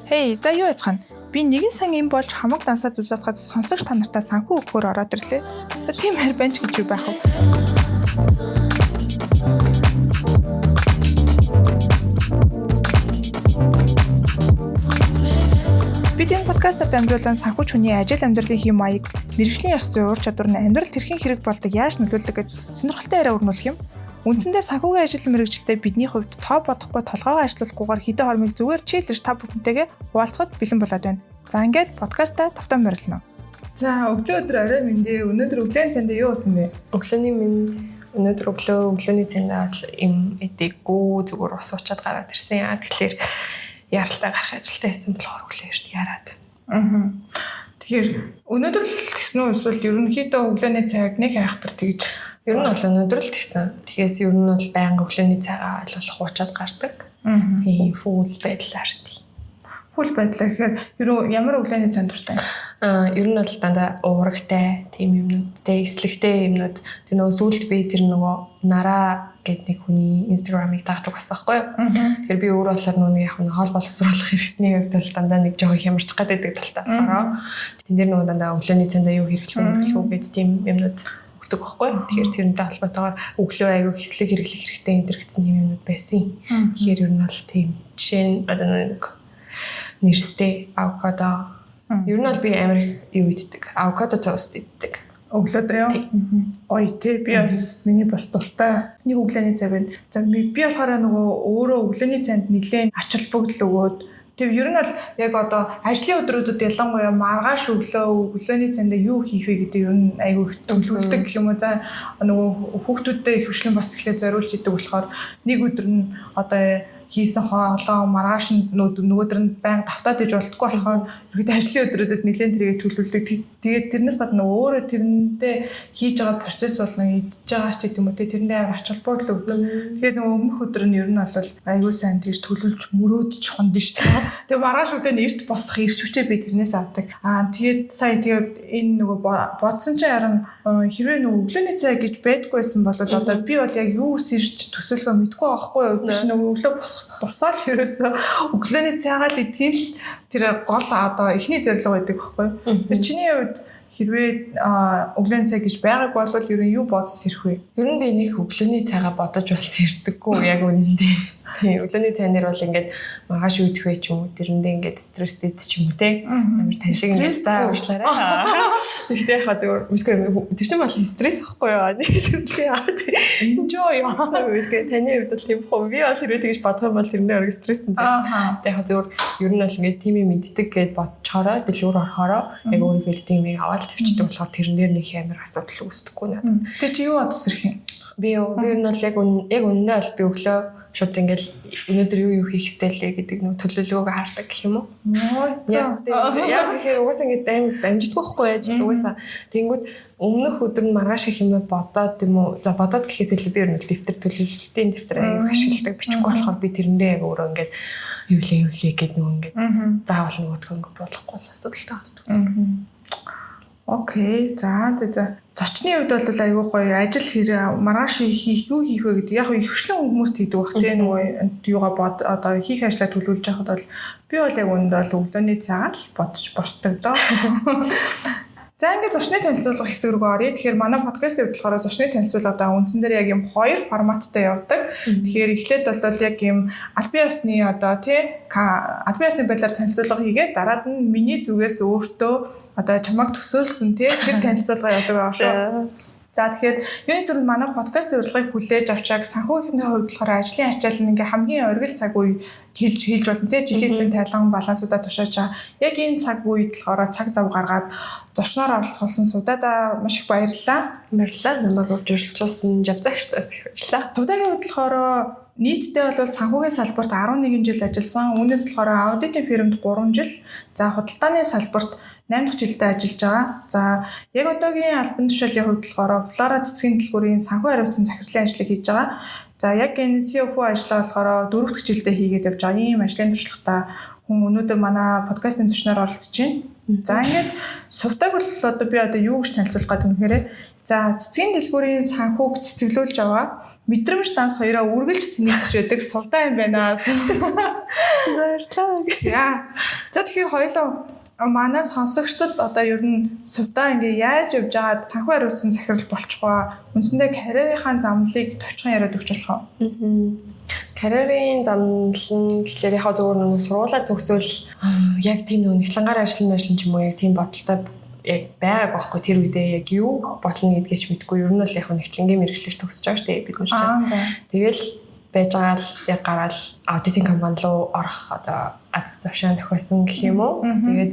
Хей, за юу яцхан? Би нэгэн сан юм болж хамаг дансаа зүсэлдэхэд сонсогч та нартай санхүү өгөхөөр ороод ирлээ. За тийм хайр байна ч гэж юу байх вэ? Бид энэ подкастаар дамжуулан санхүүч хүний ажил амьдралын хэм маяг, мэргэжлийн ёс зүйн ур чадвар нь амьдралд хэрхэн хэрэг болдог, яаж нөлөөлдөг гэж сонирхолтой яриа өрнүүлэх юм. Үндсэндээ санхүүгийн ажилтны мэргэжилтэд бидний хувьд тоо бодохгүй толгойгоо ажиллуулахгүйгээр хэдэн хормыг зүгээр чийлж та бүхэнтэйгээ хуваалцахад бэлэн болоод байна. За ингээд подкастаа тавтан морилно. За өглөө орой мэндээ өнөөдөр өглөөний цанд юу болсон бэ? Өглөөний мэнд өнөөдөр өглөөний цанд им эдэггүй зүгээр ус уучаад гараад ирсэн. Тэгэхээр яралтай гарах ажилтаа байсан болохоор өглөө эрт яраад. Тэгэхээр өнөөдөр л гэсэн үү эсвэл ерөнхийдөө өглөөний цаг нэг хайхтар тэгж ер нь бол өнөөдөр л тэгсэн. Тэгээс ер нь бол байнга өглөөний цагаа ойлгох уучаад гардаг. Тийм фул байдлаар тий. Фул байдлаа гэхээр ямар өглөөний цанд дуртай? Ер нь бол дандаа уурагтай тийм юмнуудтэй, эслэгтэй юмнууд. Тэр нөгөө сүүлд би тэр нөгөө нараа гэдэг нэг хүний Instagram-ыг дагдаг байсан байхгүй юу? Тэгэхээр би өөрөө болохоор нөгөө яг хоол боловсруулах хэрэгтний хувьд бол дандаа нэг жоохон хямарч гадаг талтай болохоор тэн дээр нөгөө дандаа өглөөний цандаа юу хэрэглэх үү гэдэг тийм юмнууд өгдөг байхгүй юу? Тэгэхээр тэрнтэй холбоотойгоор өглөө аягүй хэслэг хэрэглэх хэрэгтэй энэ төр гэсэн тийм юмнууд байсан. Тэгэхээр ер нь бол тийм жишээ нь нэг нэрстэй авокадо. Ер нь бол би амар юу иддэг? Авокадо тост иддэг. Өглөөдөө яа. Гоё тий. Би бас миний бас дуртай нэг өглөөний цаг байна. За би болохоор нөгөө өөрөө өглөөний цанд нэлээд ач холбогдол өгөөд тэг ер нь бол яг одоо ажлын өдрүүдэд ялангуяа маргааш өглөөний цанд юу хийх вэ гэдэг ер нь айгүй их төлөвлөдөг гэх юм уу. За нөгөө хүүхдүүдтэй их хвшлэн бас эхлээ зориулж идэг болохоор нэг өдөр нь одоо хийсэн хоолоо маргааш нөгөөдөр нь байнга тавтаад иж болтгүй болохоор ерөөд ажлын өдрүүдэд нэлээд тэргээ төлөвлөдөг. Тэгээд тэрнээс гадна өөрөө тэрэндээ хийж байгаа процесс болон идж байгаа ч гэдэм үү тэрэндээ амар ач холбогдол өгдөг. Тэгэхээр нөгөө өмнөх өдөр нь ер нь бол аягүй сайн тэгж төлөвлөж мөрөөдж хонд шүү дээ. Тэгээд маргааш өглөө эрт босох эрч хүчээ би тэрнээс авдаг. Тэгээд сая тэгээд энэ нөгөө бодсон чинь харин хэрвээ нөгөө өглөөний цай гэж байдгүй байсан бол одоо би бол яг юу сэрж төсөөлгөө мэдгүй байхгүй юу. Биш нөгөө өглөө босоод ерөөсөө өглөөний цайгаа л идэв л тэр гол одоо эхний зорилго байдаг байхгүй. Чиний хувьд хэрвээ өглөөний цай гэж байгаагүй бол ер нь юу бодож сэрх вэ? Ер нь би нэг өглөөний цайгаа бодож бол сэрдэггүй яг үнэндээ. Тийм өглөөний цай нэр бол ингээд маргааш үүдэх вэ ч юм уу тэрэндээ ингээд стресстэй ч юм уу те амар таньшиг ингээд та уушлаарай. Тэгтээ хаа зөв тэр чинь бол стресс ахгүй яа. Enjoy яа. Таны хувьд бол тийм хөө би бол хэрвээ тэгж бодох юм бол тэрнээ орог стресс тань. Тэгтээ хаа зөв ер нь бол ингээд тийм юм мэддэг гэд бодчоороо дэлгүүр орохороо яг өөрийнхөө тийм юм аваад тавьчихдаг болохоор тэрэн дээр нэг амар асуудал үүсдэггүй надад. Тэгээ чи юу бодож сэрх юм? Би ер нь бол яг үнэндээ бол би өглөө шууд ингээл өнөөдөр юу хийх ёстой лээ гэдэг нэг төлөвлөгөөг хардаг гэх юм уу? Яг тэгэхээр угаасаа ингээд амжидгүй байхгүй ажил угаасаа тэнгүүд өмнөх өдөр нь маргааш хийх юм бодоод юм уу? За бодоод гэхээс илүү би ер нь дэвтэр төлөвлөлтийн дэвтэр аяг ашигладаг бичихгүй болохоор би тэрэндээ яг өөрөө ингээд юу лээ гэдэг нөгөө ингээд заавал нөгөөдгөө ингээд болохгүй асуудалтай болдог. Окей. За. Зочны хувьд бол айгүй гоё ажил хэрэг маргааш хийх юу хийх вэ гэдэг. Яг их хвшлэн хүмүүст хийдэг бах тий нөгөө юугаа одоо хийх ажлаа төлөвлөж байхад бол би бол яг үүнд бол өглөөний цагаа л бодож босдог доо. За ингээд зочны танилцуулга хэсэг рүү оръё. Тэгэхээр манай подкастын хувьд болохоор зочны танилцуулгадаа үндсэн дээр яг юм хоёр форматтай явдаг. Тэгэхээр эхлээд бол яг юм аль бие усны одоо тий аль бие усны байдлаар танилцуулга хийгээд дараад нь миний зүгээс өөртөө одоо чамайг төсөөлсөн тий тэр танилцуулга явдаг байгаа шүү. За тэгэхээр юуны төрөнд манай подкастын урилгыг хүлээж авчааг санхүүгийн хувьд болохоор ажлын ачаал ингээ хамгийн оргил цаг үе хэлж болно тий жилийн эзэн тайлан балансуудаа тушааж байгаа. Яг энэ цаг үед болохоор цаг зав гаргаад зочноор оролцуулсан Судаада маш их баярлалаа. Намайг урьдчилсан Жавзагчтаас их баярлалаа. Судагийн хувьд болохоор нийтдээ бол санхүүгийн салбарт 11 жил ажилласан. Үүнээс болохоор аудитын фирмд 3 жил, за худалдааны салбарт 8 дахь жилдээ ажиллаж байгаа. За яг одоогийн албан тушаалын хувьд болохоор Флора цэцгийн дэлгүүрийн санхүү хариуцсан захирлын ажлыг хийж байгаа. За яг энэ CFO ажлаа болохоор 4 дахь жилдээ хийгээд явж байгаа. Ийм ажлын туршлагатай хүн өнөөдөр манай подкастын төчнөр оролцож байна. За ингээд сувтаг бол одоо би одоо юу гэж танилцуулах гэдэг юм хэрэг. За цэцгийн дэлгүүрийн санхүүг цэцэглүүлж аваа. Мэдрэмж данс хоёроо үргэлж цэнэгдэж байдаг сувтай юм байна. За. За тэгэхээр хоёулаа манай сонсогчдод одоо ер нь сувдаа ингээ яаж явж байгаад санхүү хариуцсан захирал болчих вэ? Үндсэндээ карьерийнхаа замлыг товчхон яриад өгч болох уу? Карьерийн замлал нь гэхлээр яг зөвөр нэг сургуулаа төгсөөл яг тийм нэг хлангаар ажиллана ч юм уу яг тийм бодолтой яг байгааг байхгүй тэр үедээ яг юу бодлоо гэдгийг ч мэдэхгүй ер нь л яг нэгтлэнгийн мэргэжлэр төгсөж байгаа шүү дээ бид нар чинь. Тэгэл байж байгаа л яг гараад аудитинг компани руу орох одоо аз завшаан тохиосон гэх юм уу. Тэгээд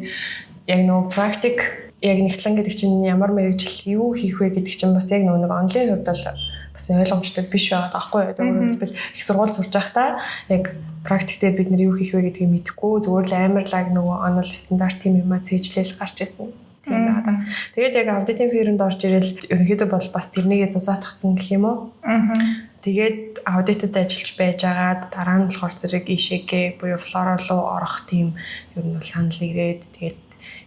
яг нөгөө практик яг нэгтлэн гэдэг чинь ямар мэргэжил юу хийх вэ гэдэг чинь бас яг нөгөө онлайн хувьд бол бас ойлгомжтой биш байгаа даахгүй юу. Өөрөөр хэлбэл их сургууль сурч байхдаа яг практиктэй бид нар юу хийх вэ гэдгийг мэдэхгүй зүгээр л амарлаг нөгөө онол стандарт тийм юмаа цээжлэл гарч ирсэн. Тийм байгаа даа. Тэгээд яг аудитинг фирмд орж ирэл ерөнхийдөө бол бас тэрнийгээ зузаатгсан гэх юм уу. Тэгээд аудитэд ажиллаж байж байгаад дараа нь болохоор зэрэг ишээгээ буюу флора руу орох тийм ер нь бол санал ирээд тэгээд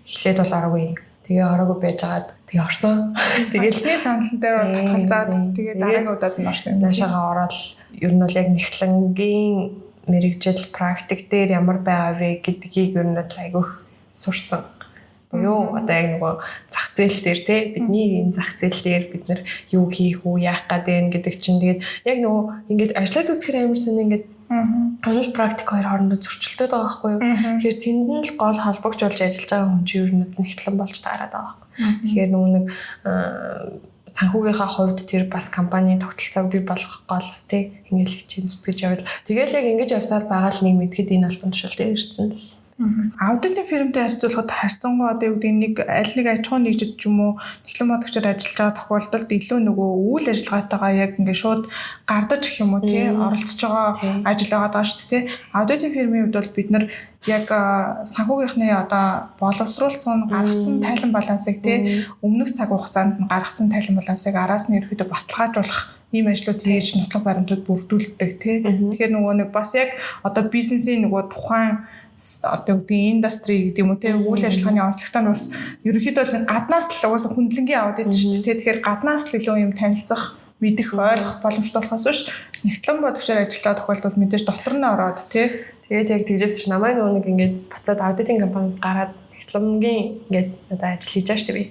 эхлээд бол ороогүй. Тэгээ ороогүй байж байгаад тэгээ орсон. Тэгээд эхний санал дээр бол татгалзаад тэгээд дараагийн удаад нь орсон юм. Наашаага ороод ер нь бол яг нэгтлэнгийн мэргэжил практик дээр ямар байгаа вэ гэдгийг ер нь бол айгүйх сурсан. Буюу одоо яг нөгөө зах зээл дээр те бидний энэ зах зээл дээр бид нар юу хийх үү яах гэдэг гэдэг чинь тэгээд яг нөгөө ингээд ажиллаад үзэхээр амар сонь ингээд онл практик хоёр хоорондоо зөрчилдөд байгаа байхгүй юу. Тэгэхээр тэнд нь л гол холбогч болж ажиллаж байгаа хүн чинь ер нь нэгтлэн болж таарад байгаа байхгүй. Тэгэхээр нөгөө нэг санхүүгийнхаа хувьд тэр бас компанийн тогтолцоог бий болгох гол бас тий ингээл хичээн зүтгэж явал тэгэл яг ингэж явсаар байгаа л нэг мэдхэд энэ албан тушаал дээр ирсэн л. Аудитинг фирмтэй харьцуулахад харьцангуй одоо юу гэдэг нэг аль нэг аж ахуйн нэгжид ч юм уу нэгтлэн бодогчор ажиллаж байгаа тохиолдолд илүү нөгөө үйл ажиллагаатайгаа яг ингээд шууд гардаж гэх юм уу тий оролцож байгаа ажил байгаа шүү дээ тий. Аудитинг фирмийн хувьд бол бид нар яг санхүүгийнхний одоо боловсруулсан гаргацсан тайлан балансыг тий өмнөх цаг хугацаанд нь гаргацсан тайлан балансыг араас нь ерөөдөө баталгаажуулах ийм ажлууд хийж нотлох баримтууд бүрдүүлдэг тий. Тэгэхээр нөгөө нэг бас яг одоо бизнесийн нөгөө тухайн одоо үгдийн индастри гэдэг юм уу те үйл ажиллагааны онцлогтой нь бас ерөнхийдөө л гаднаас л угаасаа хүндлэнгийн аудит шүү дээ. Тэгэхээр гаднаас л илүү юм танилцах, мэдэх, ойлгох боломжтой болохоос биш нэгтлэн бодогчоор ажилладаг тохиолдолд мэдээж дотор нь ороод те тэгээд яг тэгжээс чи намайг нэг ингээд буцаад аудитинг компаниас гараад нэгтлэнгийн ингээд одоо ажил хийж байгаа шүү дээ би.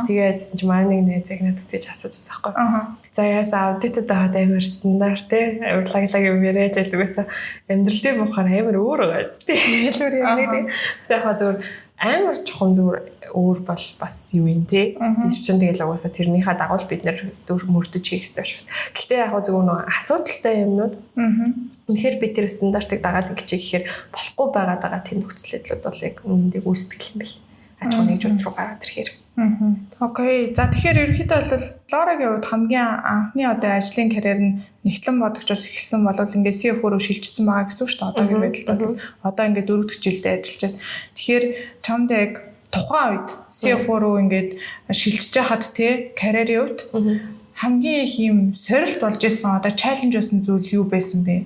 Тэгээ ажилласан чи манай нэг найз яг надад тэгж асуужсан байхгүй. За яасан аудитэд байгаад амар стандарт те урлаглаг юм яриад байдгүйсэн амьдрал дээр бохоор амар өөр байгаа зү те. Хэлбэр юм нэг тийм. Яг хаа зүгээр амар чухам зүгээр өөр бол бас юу юм те. Тэр чинь тэгэл угаасаа тэрнийхээ дагуу бид нэр мөрдөж хийх хэрэгтэй шүү. Гэхдээ яг зүгээр нэг асуудалтай юмнууд үнэхээр бид тэр стандартыг дагаад ингэчих гэхээр болохгүй байгаа тэр нөхцөлөдлүүд бол яг үнэндээ үүсдэг юм бэл. Аж ахуйн нэгжүүд рүү гараад ирэхээр. Окей. За тэгэхээр ерөнхийдөө бол Лорагийн хувьд хамгийн анхны одоо ажлын карьер нь нэгтлэн бодогчоос эхэлсэн бол ингээд CFO руу шилжчихсэн байгаа гэсэн үг шүү дээ. Одоогийн байдалд бол одоо ингээд 4 дахь жилдээ ажиллаж байна. Тэгэхээр чамд яг тухайн үед CFO руу ингээд шилжиж байхад тий карьерийн хувьд хамгийн их юм сорилт болж исэн одоо чаленж байсан зүйл юу байсан бэ?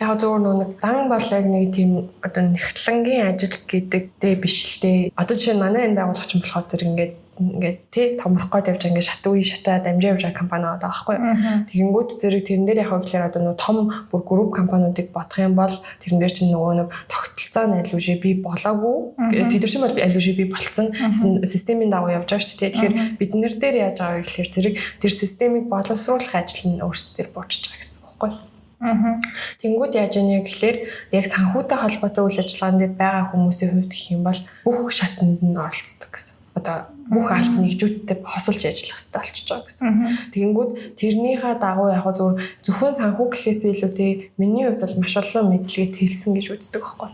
Яг зөвөр нэг дан бол яг нэг тийм одоо нэгтлэнгийн ажил гэдэгтэй биш л дээ. Одоо жишээ нь манай энэ байгууллагч юм болохоор зэрэг ингээд тий томрох гээд явж ингээд шатаа дамжаа явж байгаа компани байгаа байхгүй юу. Тэгэнгүүт зэрэг тэрэн дээр яг гэхээр одоо нэг том бүр групп компаниудыг бодох юм бол тэрэн дээр чинь нөгөө нэг тогтолцоо нь аль үшээ бий болоогүй. Тэд нар чинь бол аль үшээ бий болцсон системийн дагуу явж байгаа шүү дээ. Тэгэхээр бид нар дээр яаж байгаа вэ гэхээр зэрэг тэр системийг боловсруулах ажил нь өөрсдөө тэр буучж байгаа гэсэн үг байхгүй юу. Тэнгүүд яаж яана гэхээр яг санхүүтэй холбоотой үйл ажиллагаанд байгаа хүмүүсийн хувьд гэх юм бол бүх шатанд нь оролцдог гэсэн. Одоо бүх албан нэгжүүдтэй хосолж ажиллах хэрэгтэй болчихж байгаа гэсэн. Тэнгүүд тэрнийхээ дагуу яг зөвхөн санхүү гэхээсээ илүүтэй миний хувьд бол маш олон мэдлэгээ тэлсэн гэж үздэг байхгүй.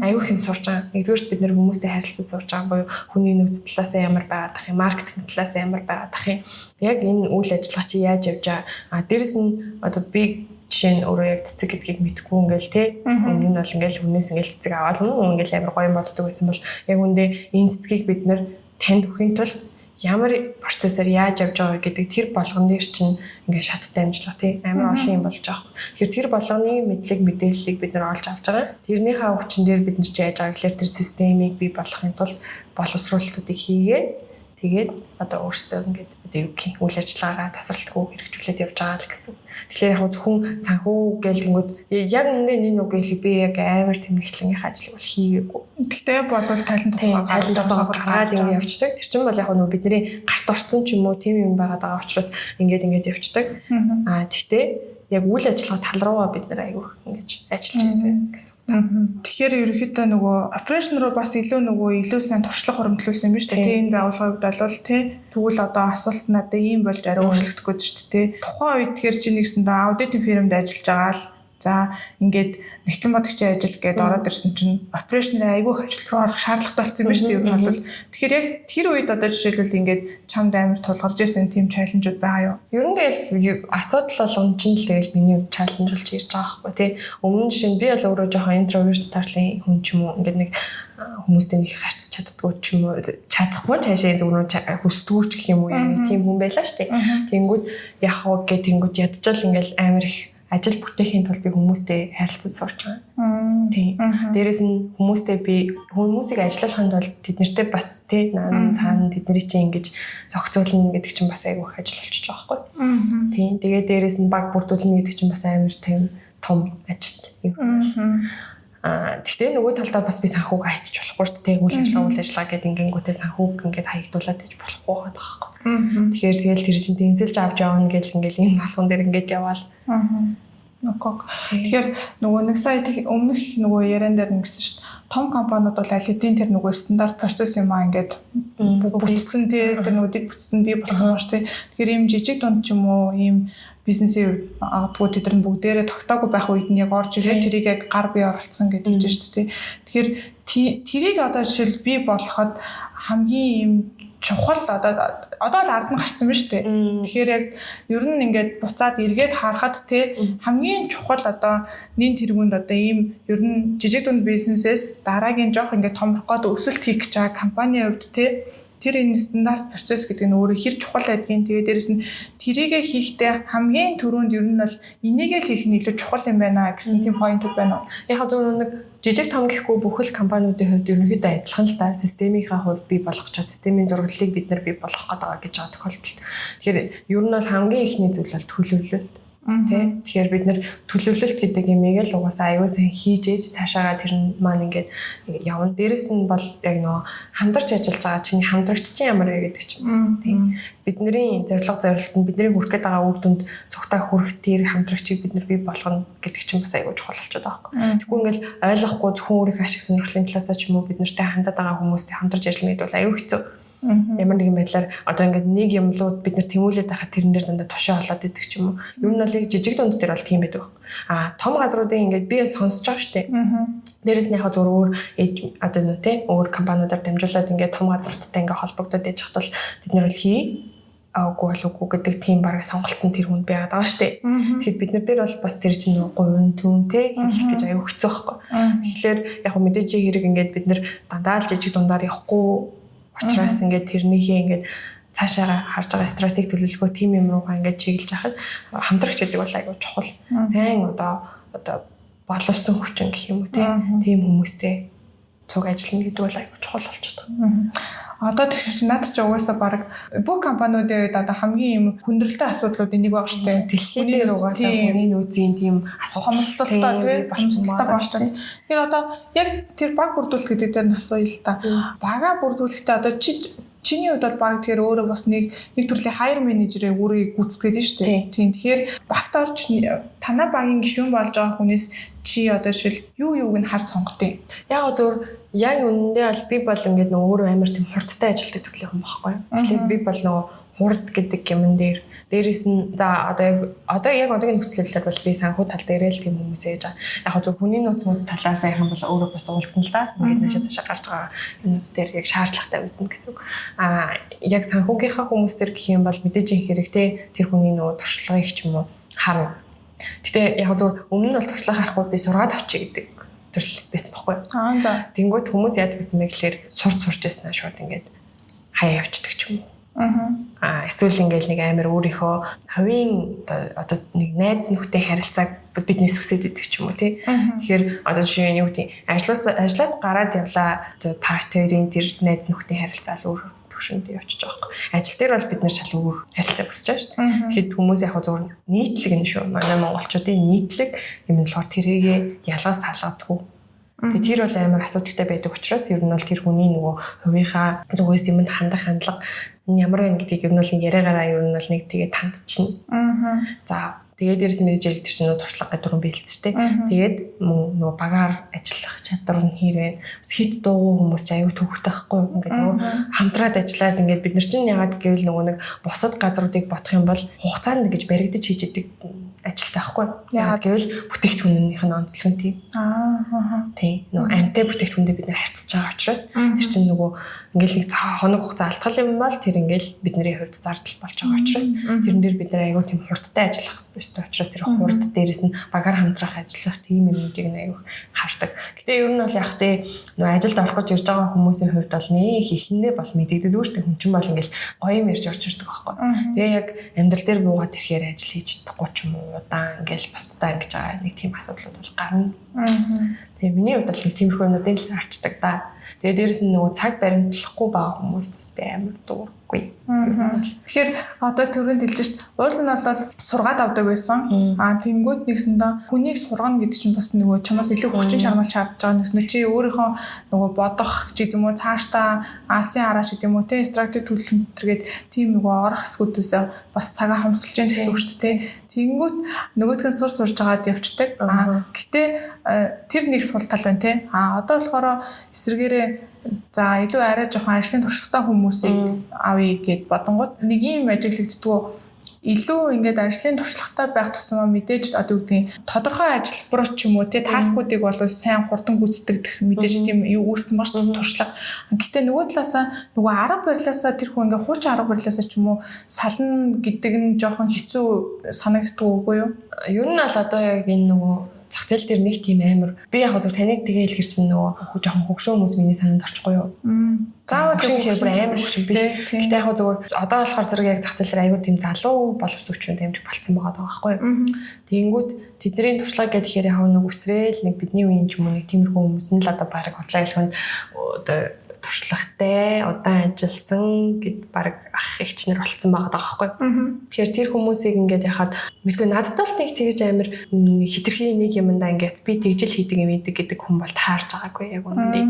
Аюух юм сурч байгаа. Нэгдүгээр бид нэр хүмүүстэй харилцаж сурч байгаа буюу хүний нөөц талаас ямар байгаад ах юм, маркетинг талаас ямар байгаад ах юм. Яг энэ үйл ажиллагаа чи яаж явж байгаа. Дээрэс нь одоо би жишээ нь өөрөө яг цэцэг гэдгийг мэдгүй ингээл те өмнө нь бол ингээл хүнээс ингээл цэцэг аваад ингээл амар гоё юм боддог байсан бол яг үндэ энэ цэцгийг бид нэр танд өгөхийн тулд ямар процессор яаж явж байгаа гэдэг тэр болгон дээр чинь ингээд шаттай амжилт тий амар олон юм болж байгаа. Тэгэхээр тэр болгоны мэдлэг мэдээллийг бид нар олж авч байгаа. Тэрнийхээ өвчин дээр бид нар чи яаж байгаа гэхээр тэр системийг бий болгохын тулд боловсруулалтуудыг хийгээ. Тэгээд одоо өөрсдөө ингээд одоо юу гэх үйл ажиллагаагаа тасралтгүй хэрэгжүүлээд явж байгаа л гэсэн. Тэгэхээр яг зөвхөн санхүү гэлэнгүүд яг үнэндээ энэ үг гэлээ би яг амар тэмдэглэнийх ажил бол хийгээгүй. Гэхдээ болвол талент тооцоогоо гаргаад ингээд явцдаг. Тэр чинь бол яг нөгөө бидний гарт орцсон ч юм уу тийм юм байгаад байгаа учраас ингээд явцдаг. Тэгтээ яг үйл ажиллагаа тал руугаа бид нэр айгүйх ингэж ажиллаж ирсэн гэсэн. Тэгэхээр ерөнхийдөө нөгөө операшн руу бас илүү сайн туршлага хөрөмтлүүлсэн юм биш үү? Тийм байгууллагыг бодвол тэгвэл одоо асуулт надад ийм болж арай өөрчлөгдөх гээд шүү дээ. Тухайн үед тэгэхээр чи нэгсэндээ аудитын фирмд ажиллаж байгаа л за ингээд нэгтгэн бодогчийн ажил гээд ороод ирсэн чинь операшны айгүйх ажил руу орох шаардлагатай болсон юм биш үү? Ер нь бол тэгэхээр яг тэр үед одоо жишээлбэл ингээд чамд амар тулгарч ирсэн тийм чаленжууд байгаа юу? Ер нь тэгэл асуудал бол унчин л тэгэл миний чаленж болж ирж байгаа байхгүй тий. Өмнө нь жишээ нь би бол өөрөө жоохон интроверт тарлын хүн ч юм уу ингээд нэг хүмүүстэй нэг харьцаж чаддгүй ч юм уу чадахгүй цаашаа зөвхөн хүсдгүүрч гэх юм уу яг тийм хүн байлаа шүү дээ. Тэнгүүд яг уу гэх тэнгүүд ядчаал ингээл амар их ажил бүтээхийн тулд би хүмүүстэй харилцаж сурч байгаа. Тийм. Дээрээс нь би хүмүүсийг ажиллуулахын тулд тэднэртэй бас тий наан цаана тэдний чинь ингэж зохицуулна гэдэг чинь бас айгүй их ажил болчихж байгаа байхгүй. Тийм. Тэгээд дээрээс нь баг бүрдүүлнэ гэдэг чинь бас амар тийм том ажил юм. Тэгтээ нөгөө талдаа бас би санхүүг хайчих болохгүй шүү дээ. Үйл ажиллагаа гэдэг ингэнгүүтээ санхүүг ингээд хаягдуулаад иж болохгүй байгаа байхгүй. Тэгэхээр тэгэл тэр чинь тэнцэлж авч явна гэл ингээл энэ малхун дээр ингээд яваал. Нокок. Тэгэхээр нөгөө нэг сая өмнөх нөгөө яриан дээр нэгсэн шүү дээ. Том компаниуд бол аль хэдийн тэр нөгөө стандарт процесс юм аа ингээд бүтцэн тэр нөгөө дэд бүтцэн бий болсон байна шүү дээ. Тэгэхээр ийм жижиг дунд ч юм уу ийм бизнесийн агадгүй тэд нар бүгдээрээ тогтоогүй байх үед нь яг орж ирээ тэрийг яг гар бие оролцсон гэдэг нь шүү дээ. Тэгэхээр тэрийг одоо жишээл бий болгоход хамгийн ийм чухал одоо л ард нь гарсан байна шүү дээ. Тэгэхээр яг ер нь ингээд буцаад эргээд харахад те хамгийн чухал одоо нэн тэргуунд одоо ийм ер нь жижиг дунд бизнесээс дараагийн жоох ингээд томрох гээд өсөлт хийх гэж байгаа компанийн хувьд те тэр энэ стандарт процесс гэдэг нь өөрөө хэр чухал байдгийг тэгээ дээрэс нь тэрийгэ хийхдээ хамгийн түрүүнд ер нь бол энийгээ хийх нь илүү чухал юм байна гэсэн тийм поинтууд байна уу? Яг зөв нэг жижиг том гэхгүй бүхэл компаниудын хувьд ерөнхийдөө адилхан л та системийнхаа хувьд бий болгох ч системийн зураглалыг бид нар бий болгох гэдэг байгаа гэж байгаа тохиолдолд. Тэгэхээр ер нь бол хамгийн ихний зүйл бол төлөвлөлт. Тэ. Тэгэхээр бид нэр төлөвлөлт гэдэг юмыг л угаасаа аюул сайн хийж ээж цаашаагаа тэр нь маань ингээд явна. Дээрэс нь бол яг нөгөө хамдарч ажиллаж байгаа чиний хамдрагч чинь ямар вэ гэдэг ч юм уу. Тийм. Бидний зорилт нь бидний хүрэх гээд байгаа үр дүнд цогтой хүрэх тэр хамдрагчийг бид нар бий болгоно гэдэг чинь бас аюул чухал болчиход байгаа юм. Тэгэхгүй ингээд ойлгохгүй зөвхөн өөрийнхөө ашиг сонирхлын талаас ч юм уу бид нартай хандаад байгаа хүмүүстэй хамдарч ажиллана гэдэг бол аюул хэцүү. Ямар нэгэн байдлаар одоо ингээд нэг юмлууд бид нар тэмүүлээд байхад тэрэн дээр дандаа тушаа болоод идэг ч юм уу. Ер нь бол жижиг дунд дээр бол тийм байдаг. Том газруудын ингээд би сонсож байгаа шүү дээ. Дээрээс нь яг зөв өөр одоо нөө те өөр компаниудаар дамжуулаад ингээд том газруудтай ингээд холбогдоод яж хат бол бид нар бол үгүй гэдэг тийм бараг сонголтын тэр хүнд байгаад байгаа шүү дээ. Тэгэхээр бид нар дээр бол бас тэр чинь говийн түнтэй хэлэх гэж аюу хэцүү байхгүй. Тэгэхээр яг мэдээж хэрэг ингээд бид нар дандаа л жижиг дундаар явахгүй учраас ингээд тэрнийхээ ингээд цаашаа харж байгаа стратеги төлөвлөгөө тим юм руугаа ингээд чиглэж хахад хамтрагч гэдэг бол айгүй чухал. Сайн одоо боловсон хүчин гэх юм уу тийм хүмүүстэй цуг ажиллана гэдэг бол айгүй чухал болчиход байгаа. Одоо тэгэхээр надад ч угаасаа баг бүх компаниудын үед одоо хамгийн юм хүндрэлтэй асуудлуудын нэг баг штэ. Дэлхийн дээр угаасаа хүний нөөцийн тийм хомсдолтой тийм болчихлоо болчихсон. Тэгэхээр одоо яг тэр баг бүрдүүлэх гэдэг дээр нас ил та. Бага бүрдүүлэхдээ одоо чиний хувьд бол баг тэгэхээр өөрөө бас нэг төрлийн хайр менежерээ өөрийг гүйцэтгэж дээ шүү дээ. Тийм. Тэгэхээр багт орж танай багийн гишүүн болж байгаа хүнээс чи одоо шил юуг нь харж сонготой. Яг зөв яг үнэндээ бол би бол ингээд нөгөө өөрөө амар тийм хурдтай ажилтдаг төрлийн хүн байхгүй. Тэгэхээр би бол нөгөө хурд гэдэг юмн дээр дээрээс нь за одоо яг одоогийн нөхцөлөөр бол би санхүү тал дээрээ л тийм хүмүүс ээж байгаа. Яг зөв хүний нөөц талаас сайхан бол өөрөө бас уулзсан л да. Ингээд наашаа цаашаа гарч байгаа юмнууд дээр яг шаардлагатай байдна гэсэн. Яг санхүүгийнхаа хүмүүс төр гэх юм бол мэдээж хэрэгтэй тэр хүний нөгөө туршлагыг ч юм уу харна. Гэтэ яг зөв өмнө нь бол туршлага харахгүй би сургаад авчи гэдэг төрөл байсан байхгүй. За. Тэнгүүд хүмүүс яадаг гэсэн бэ гэхээр сурч яснаа шууд ингээд хаяа явчихдаг ч юм уу. Эсвэл ингээл нэг амар өөрийнхөө хувийн одоо нэг найз нөхдөд харилцааг биднээс хүсэж идэг ч юм уу тий. Тэгэхээр одоо жишээ нь юу гэдэг ажлаас гараад явлаа та хоёрын тэр найз нөхдөд харилцаа л өөр төвшөнд явчихж байгаа байхгүй. Ажил дээр бол бид нэр шал өөр харилцаа өсөж байгаа шүү дээ. Тэгэхээр хүмүүс яг зур нийтлэг нь шүү. Манай монголчуудын нийтлэг юм нь болохоор тэрийгэ ялгаас салгадаггүй. Тэгээ тэр бол амар асуудалтай байдаг учраас ер нь бол тэр хүний нөгөө хувийнхаа зүгээс юмд хандах хандлага ямар байна гэдгийг ер нь бол нэг яриагаараа ер нь бол нэг тэгээ тандчихна. За тэгээд дээрс мэдээж тэр чинь нөгөө туршлага гэдэг юм бэлдсэжтэй. Тэгээд нөгөө багаар ажиллах чадвар нь хэр вэ? Хит дуугүй хүмүүс ч аюу төвхтэй байхгүй. Ингээд нөгөө хамтраад ажиллаад ингээд бид нар чинь ягаад гэвэл нөгөө нэг бусад газруудыг бодох юм бол хугацаанд ингэж баригдаж хийж идэг ажилтай байхгүй. Ягаад гэвэл бүтээгдэхүүнийх нь онцлог нь тийм. Тийм. Нөгөө амтай бүтээгдэхүүндээ бид нар харьцаж байгаа учраас тэр чинь нөгөө ингээл нэг хоног хугацаа алдгал юм бол тэр ингээл бидний хувьд зардал болж байгаа учраас тэрэн дээр бид нар аюу тийм хурдтай ажиллах ёстой учраас тэр хурд дээрээс нь багаар хамтрах ажиллах тийм юмнуудыг аюу хардаг. Гэтэ ер нь бол яг тэ нөгөө ажилд орох гэж ирж байгаа хүмүүсийн хувьд бол нэг ихэндээ бол мэдэгддэг үүштэй хүн чинь бол ингээл гоё юм ярьж орж ирдэг байхгүй. Тэгээ яг амьдрал дээр буугаад ирэхээр ажил хийж чадахгүй ч юм уу удаан ингээл бусдаа ингэж байгаа нэг тийм асуудлууд бол гарна. Тэгээ миний хувьд бол тиймэрхүү юмнуудын л харчдаг да. Тэгээ дээрэс нь нөгөө цаг баримтлахгүй байгаа хүмүүс бас би амар дуурахгүй. Тэгэхээр одоо түрүүнд хэлж шít уул нь бол сургаад авдаг байсан. Тэнгүүт нэгсэндээ хүнийг сургана гэдэг чинь бас нөгөө чамаас илүү хүчин чармал шаардж байгаа нэгснэ чи өөрийнхөө нөгөө бодох ч гэдэг юм уу цаашдаа асын хараач гэдэг юм уу те стратеги төлөв төргээд тийм нөгөө орох хэсгүүдээс бас цагаа хомсолж яах гэсэн үг шүү дээ. Тэнгүүт нөгөөдгөө сурж байгаад явцдаг. Гэтэ тэр нэг сул тал байна те. Одоо болохоор эсрэгээрээ за илүү арай жоохон ажлын туршлагатай хүмүүсийг авъя гэд бодонгууд нэг юм ажиглагддгүү илүү ингээд ажлын туршлагатай байх тусмаа мэдээж одоо юу гэдгийг тодорхой ажилбар ч юм уу те таскуудыг бол сайн хурдан гүйцэтгэх мэдээж тийм юу үүссэн маш туршлага. Гэтэ нөгөө талаасаа нөгөө арга барилаасаа тэр хүн ингээд хуучин арга барилаасаа ч юм уу сална гэдэг нь жоохон хэцүү санагддаг үгүй юу? Ер нь бол одоо яг энэ нөгөө зах зээл дээр нэг тийм амар би яг зөв таныг тэгээ хэлэхэр чинь нөгөө жоохон хөгшөө хүмүүс миний санаанд орчихгүй юу? Заавал тэгэхээр бүр амар хөгшин биш. Гэтэ яг зөвөр одоо болохоор зэрэг яг зах зээл дээр аягүй тийм залуу боловсрогчунд амирх болцсон байгаа байхгүй юу? Тэнгүүд тэдний туршлага гэхээр яг нэг үсрээл нэг бидний үеийн ч юм уу нэг тиймэрхүү хүмүүс нь л одоо баг худлаа хэлэхэд одоо туршлагатай удаан ажилласан гэд баг ах ихчнэр болцсон байгаа байхгүй. Тэгэхээр тэр хүмүүсийг ингээд яхад мэдгүй надад бол нэг тэгж амир хитрхи нэг юмдаа ингээд би тэгжил хийдэг юм идэг гэдэг хүн бол таарж байгаагүй яг үнэндээ.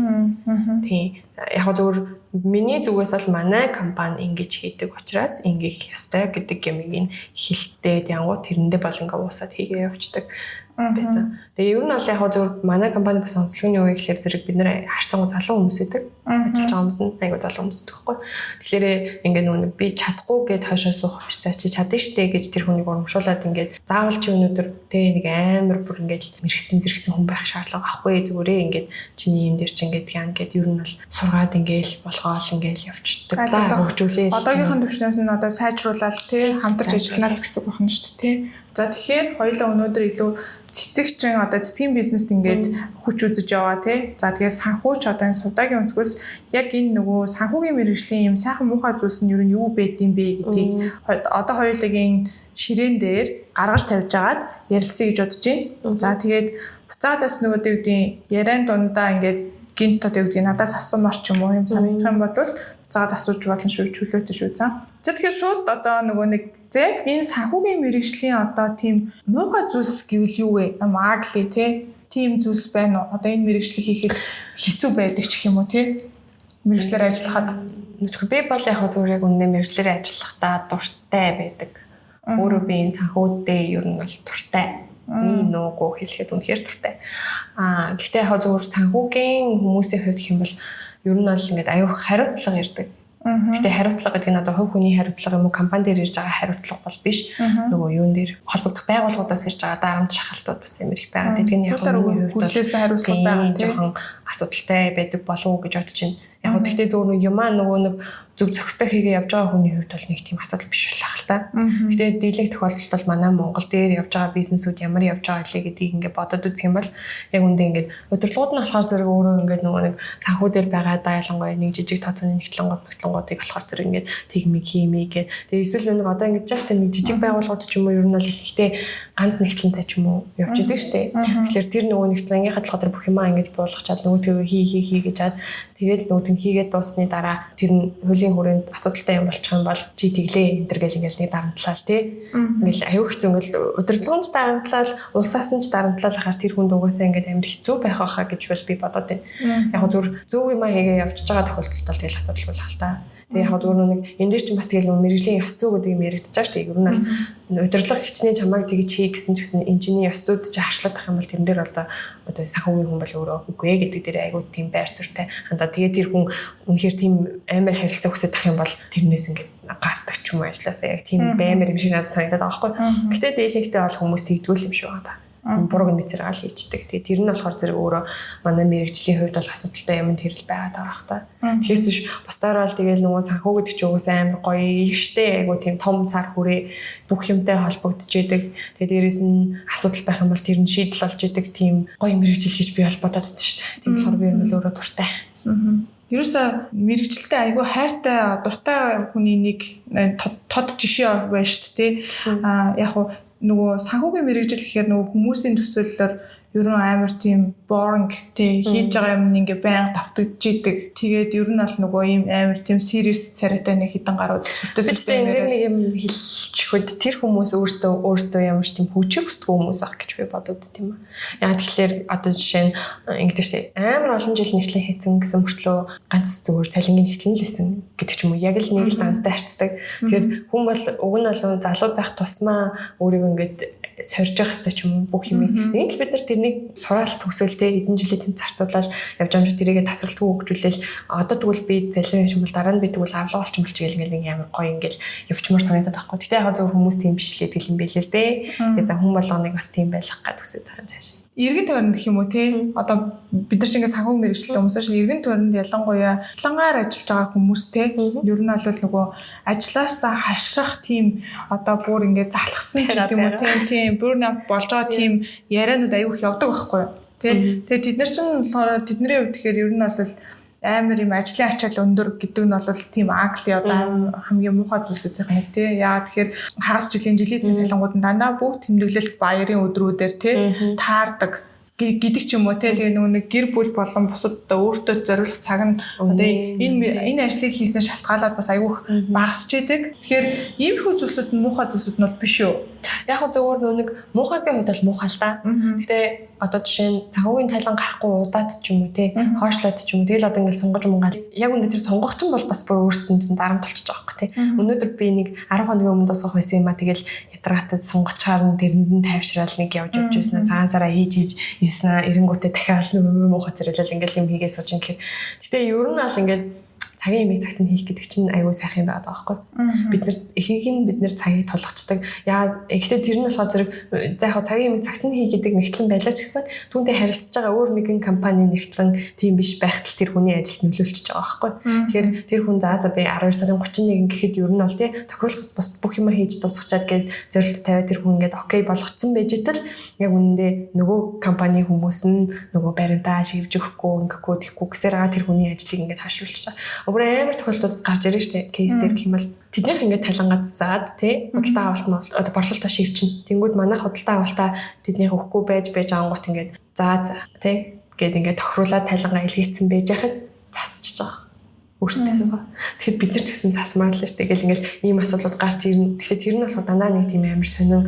Тийм. Яг зөвөр миний зүгээс бол манай компани ингэж хийдэг учраас ингээх ёстой гэдэг юмыг хэлтээд янгууд тэрэндээ бол ингээ уусаад хийгээ явцдаг байсан. Тэгээ ер нь бол яг зөвөр манай компани бас онцлог нь юу вэ гэхээр зэрэг бид нэр харьцангуй залуу хүмүүс байдаг. Ажиллаж байгаа хүмүүс нь айгу залуу хүмүүс тэгэхгүй. Тэгэхээр ингээ нүг би чадахгүй гэд хойшоо суух биш за чи чадна штэ гэж тэр хүнийг урамшуулад ингээд заавал чи өнөөдөр тэ нэг амар бүр ингээд мэрэгсэн зэрэгсэн хүн байх шаардлага байхгүй зүгээрээ ингээд чиний юм дээр чи ингээд яа ингээд ер нь бол сургаад ингээл болгоол ингээл явчихдаг. Хөгжүүлээ. Одоогийнхын төвчнөөс нь одоо сайжруулаад тэ хамтарч ажиллана л гэсэн байна шүү дээ тэ. За тэгэхээр хоёулаа өнөөдөр илүү цэцэгчин одоо цэцгийн бизнест ингээд хүч үзэж яваа тий. За тэгээд санхүүч одоо энэ судагийн өнцгөөс яг энэ нөгөө санхүүгийн мэргэжлийн юм сайхан муухай зүйлс нь юу юу байдığım бэ гэдгийг одоо хоёулагийн ширээн дээр гаргаж тавьж агаад ярилцъя гэж бодож байна. За тэгээд буцаадаас нөгөө дэвдийн яриан дундаа ингээд гинт одоо дэвдийн надаас асуумар ч юм уу юм санагдах юм бол буцаад асууж болно шүү чөлөөтэй шүү за. За тэгэхээр шууд одоо нөгөө нэг яг энэ санхүүгийн мэргэжлийн одоо тийм муухай зүйлс гэвэл юу вэ? Ugly тий. Тийм зүйлс байна уу? Одоо энэ мэргэжлийг хийхэд хэцүү байдаг ч гэх юм уу тий? Мэргэжлэр ажиллахад би бол яг зөвөр яг үнэ мэргэжлэр ажиллахдаа дуртай байдаг. Өөрөө би энэ санхүүдээ ер нь бол дуртай. Нэг нуугу хэлэхэд үнэхээр дуртай. Гэхдээ яг зөвөр санхүүгийн хүмүүсийн хувьд гэх юм бол ер нь бол ингээд аюух хариуцлага ирдэг. Гэтэ хариуцлага гэдэг нь одоо хувь хүний хариуцлага юм уу компани дээр ирж байгаа хариуцлага бол биш. Нөгөө юун дээр холбогдох байгууллагуудаас ирж байгаа дарамт шахалтууд бас амар их байгаа. Тэдгээр нь яг миний хувьд хүлээсэн хариуцлага байгаа тийм жоохон асуудалтай байдаг болов уу гэж бодож байна. Яг нь тэгтээ зөв нэг юмаа нөгөө нэг зөв зохистой хийгээ явж байгаа хүний хувьд бол нэг тийм асуудал биш байх л та. Гэтэ дийлэнх тохиолдолд бол манай Монгол дээр явж байгаа бизнесүүд ямар явж байгаа лээ гэдгийг ингээд бодоод үзэх юм бол яг үндэ ингээд удирдлагууд нь болохоор зэрэг өөрөө ингээд нөгөө нэг санхүү дээр байгаа дайлангуй нэг жижиг тооцооны нэгтлэнгуудыг болохоор зэрэг ингээд тэгмиг хиймээ гэх. Тэгээ эсвэл нэг одоо ингээд жааштай нэг жижиг байгууллагууд ч юм уу ер нь бол ихтэй ганц нэгтлэнтэй ч юм уу явж идэг штэ. Тэгэхээр тэр нөгөө нэгтлэнгийнхаа толгой дээр бүх юмаа ингээд буулгачаад нөгөөдгөө хий гэж хаад тэгээд нөгөөд нь хийгээд дуусны дараа тэр нь хуулийн хүрээнд асуудалтай юм болчих юм бол чи тэглээ энэ төр гэл ингээл нэг дарамтлал тий. Ингээл аюу хэцүү ингээл удирдлагын ч дарамтлал, улсаас нь ч дарамтлал хахаар тэр хүнд угаасаа ингээд амар хэцүү байх байхаа гэж бол би бодоод байна. Яг зөв зөв юм хийгээ явчихж байгаа тохиолдолд бол тэгэл асуудал болох л та. Тэгээ яг зөв нэг энэ дээр ч бас тэгэл мэрэгжлийн ёс зүй гэдэг юм яригдчихэж шүү дээ. Ер нь бол удирдлага хичнээн чамайг тэгж хий гэсэн ч гэсэн энэний ёс зүйд чи хашлах байх юм бол тэрэн дээр одоо санхүүгийн хүн бол өөрөө үгүй гэдэг дээр айгуу тийм байр суурьтай хандаа. Тэгээ тэр хүн үнэхээр тийм амар харилцаа хүсэж тах юм бол тэрнээс ингээд гардаг ч юм уу ажилласаа яг тийм баймар юм шиг надад санагдаад байгаа байхгүй. Гэтэ дээлэгтэй бол хүмүүс тэгдгүүл юм шиг байна. Бурууг мэдсээр гал хийчихдэг. Тэгээ тэр нь болохоор зэрэг өөрөө манай мэрэгжлийн хувьд бол асуудалтай юм тэрл байгаад байгаа хта. Тэгэхээс биш бусдаар бол тэгэл нөгөө санхүү гэдэг чинь угсаа амар гоё штэ айгу тийм том цар хүрээ бүх юмтай холбогдож идэг. Тэгээ дээрэс нь асуудал байх юм бол тэр нь шийдэл болж идэг тийм гоё мэрэгжил гэж би бол бодоод байдаг штэ. Тийм болохоор би энэ өөрөө дуртай. Ерөөсө мэрэгчлээ айгүй хайртай дуртай хүний нэг тод жишээ байна шүү дээ. Яг нөгөө санхүүгийн мэрэгжил гэхээр нөгөө хүмүүсийн төсөөллөөр ерөн амар тийм boring тий хийж байгаа юм ингээ байнга давтагдж идэг. Тэгээд ер нь бол нөгөө ийм амар тийм serious царайтай нэг хитэн гарууд сүртэй нэг юм хэлчихвэд тэр хүмүүс өөртөө ямар ч тийм хөгжих хүсдэг хүмүүс ах гэж би бодод тийм аа. Яг тэгэхээр одоо жишээ нь ингэдэг штеп амар олон жил нэгтлэн хийцэн гэсэн мөртлөө ганц зүгээр цалингийн нэгтлэн л хийсэн гэдэг ч юм уу. Яг л нэг л данстай харцдаг. Тэгэхээр хүн бол уг нь бол залуу байх тусмаа өөрийгөө ингээд сорж явах хэрэгтэй ч юм уу бүх юм. Нэг л бид нар тэрнийг сураалт төсөөлтэй эдэн жилийн тэнд зарцуулаад явж байгаа юм шиг тэрийгэ тасралтгүй хөгжүүлээл одоо тэгвэл би залуу юм бол дараа нь би тэгвэл авлага болчих юм болчих гэл нэг амар гоё ингээл явчмаар санагдаад байхгүй. Гэтэ яг зөв хүмүүс тийм биш л гэдэг юм бэлээ л дээ. Тэгээ за хүн болгоныг бас тийм байх гад төсөөд байгаа юм цааш. Иргэн тойронд гэх юм уу те одоо бид нар шиг ингээ санхүү мэрэгчлээ хүмүүсээ шиг иргэн тойронд ялангуяа плангаар ажиллаж байгаа хүмүүс те ер нь бол нөгөө ажилласаа хашрах тийм одоо бүр ингээ залхсан гэдэг юм уу тийм burnout болж байгаа тийм яриануд аюух явдаг байхгүй те тэгээ тэд нар чинь болохоор тэдний хувьд тэгэхээр ер нь бол амар юм ажлын ачаал өндөр гэдэг нь бол тийм агли одоо хамгийн муухай зүйлсүүдийн нэг тий. Яа тэгэхээр хагас жилийн талангууд нь дандаа бүгд тэмдэглэлт баярын өдрүүдээр тий таардаг гэдэг ч юм уу тий. Тэгээ нөгөө нэг гэр бүл болон бусад одоо өөртөө зориулах цаг нь одоо энэ ажлыг хийснээр шалтгаалаад бас айгүйх багасч идэг. Тэгэхээр иймэрхүү зүйлсүүд нь муухай зүйлсүүд нь бол биш үү? Яг нь зөвөр нэг муухайгийн хувьд бол муухай л да. Гэтэ одоо жишээ нь санхүүгийн тайлан гарахгүй удаад ч юм уу те хоошлоод ч юм уу тэгэл одоо ингээл сонгож мунгаад яг үнэ тэр сонгох ч юм бол бас бүр өөрсөнд нь дарамтлчих байгаа байхгүй те өнөөдөр би нэг 10 хоногийн өмнө досох байсан юм а тэгэл ядаргатад сонгочаар нь дэрэнд нь тайвшраал нэг явж байсан цагаан сараа хийж ийсэн эренгүүтээ дахиад муухай зэрэлэл ингээл юм хийгээ сууж юм гэхээр гэтээ ер нь аль ингээд цагийн ямиг цагт нь хийх гэдэг чинь аюул сайхан юм байгаа байхгүй. Бид нар ихэнх нь бид нар цагийг тулгачдаг. Яа гэхдээ тэр нь болохоор зэрэг за яг цагийн ямиг цагт нь хий гэдэг нэгтлэн байлаа ч гэсэн түүнтэй харилцаж байгаа өөр нэгэн компани нэгтлэн тийм биш байхад тэр хүний ажилд нөлөөлчихөж байгаа байхгүй. Тэгэхээр тэр хүн за би 12 сарын 31 гэхэд ер нь бол тий тохируулах бас бүх юм хийж дуусгачаад гээд зорилт тавиад тэр хүн ингээд окей болгоцсон байж итэл яг үнэндээ нөгөө компани хүмүүс нь нөгөө баримтаа шивж өгөхгүй ингэхгүй тэхгүй гэсээр байгаа тэр хүний ажлыг ингээд хашруулчих чаа. Өөр амар тохиолдлууд гарч ирж штэ кейс дээр гэх юм бол тэднийх ингээд талангацсаад тий худалдаа авалт одоо борлуулалтаа шивчин. Тэнгүүд манайх худалдаа авалтаа тэднийх өгөхгүй байж ангууд ингээд за тий гээд ингээд тохируулаад талангаа илгээсэн байж яхад засчих жоо. Өөртөө. Тэгэхэд бид нар ч гэсэн засмаар л штэ гэл ингээд ийм асуудлууд гарч ирнэ. Тэгэхээр тэр нь болохоор дандаа нэг тийм амар сонин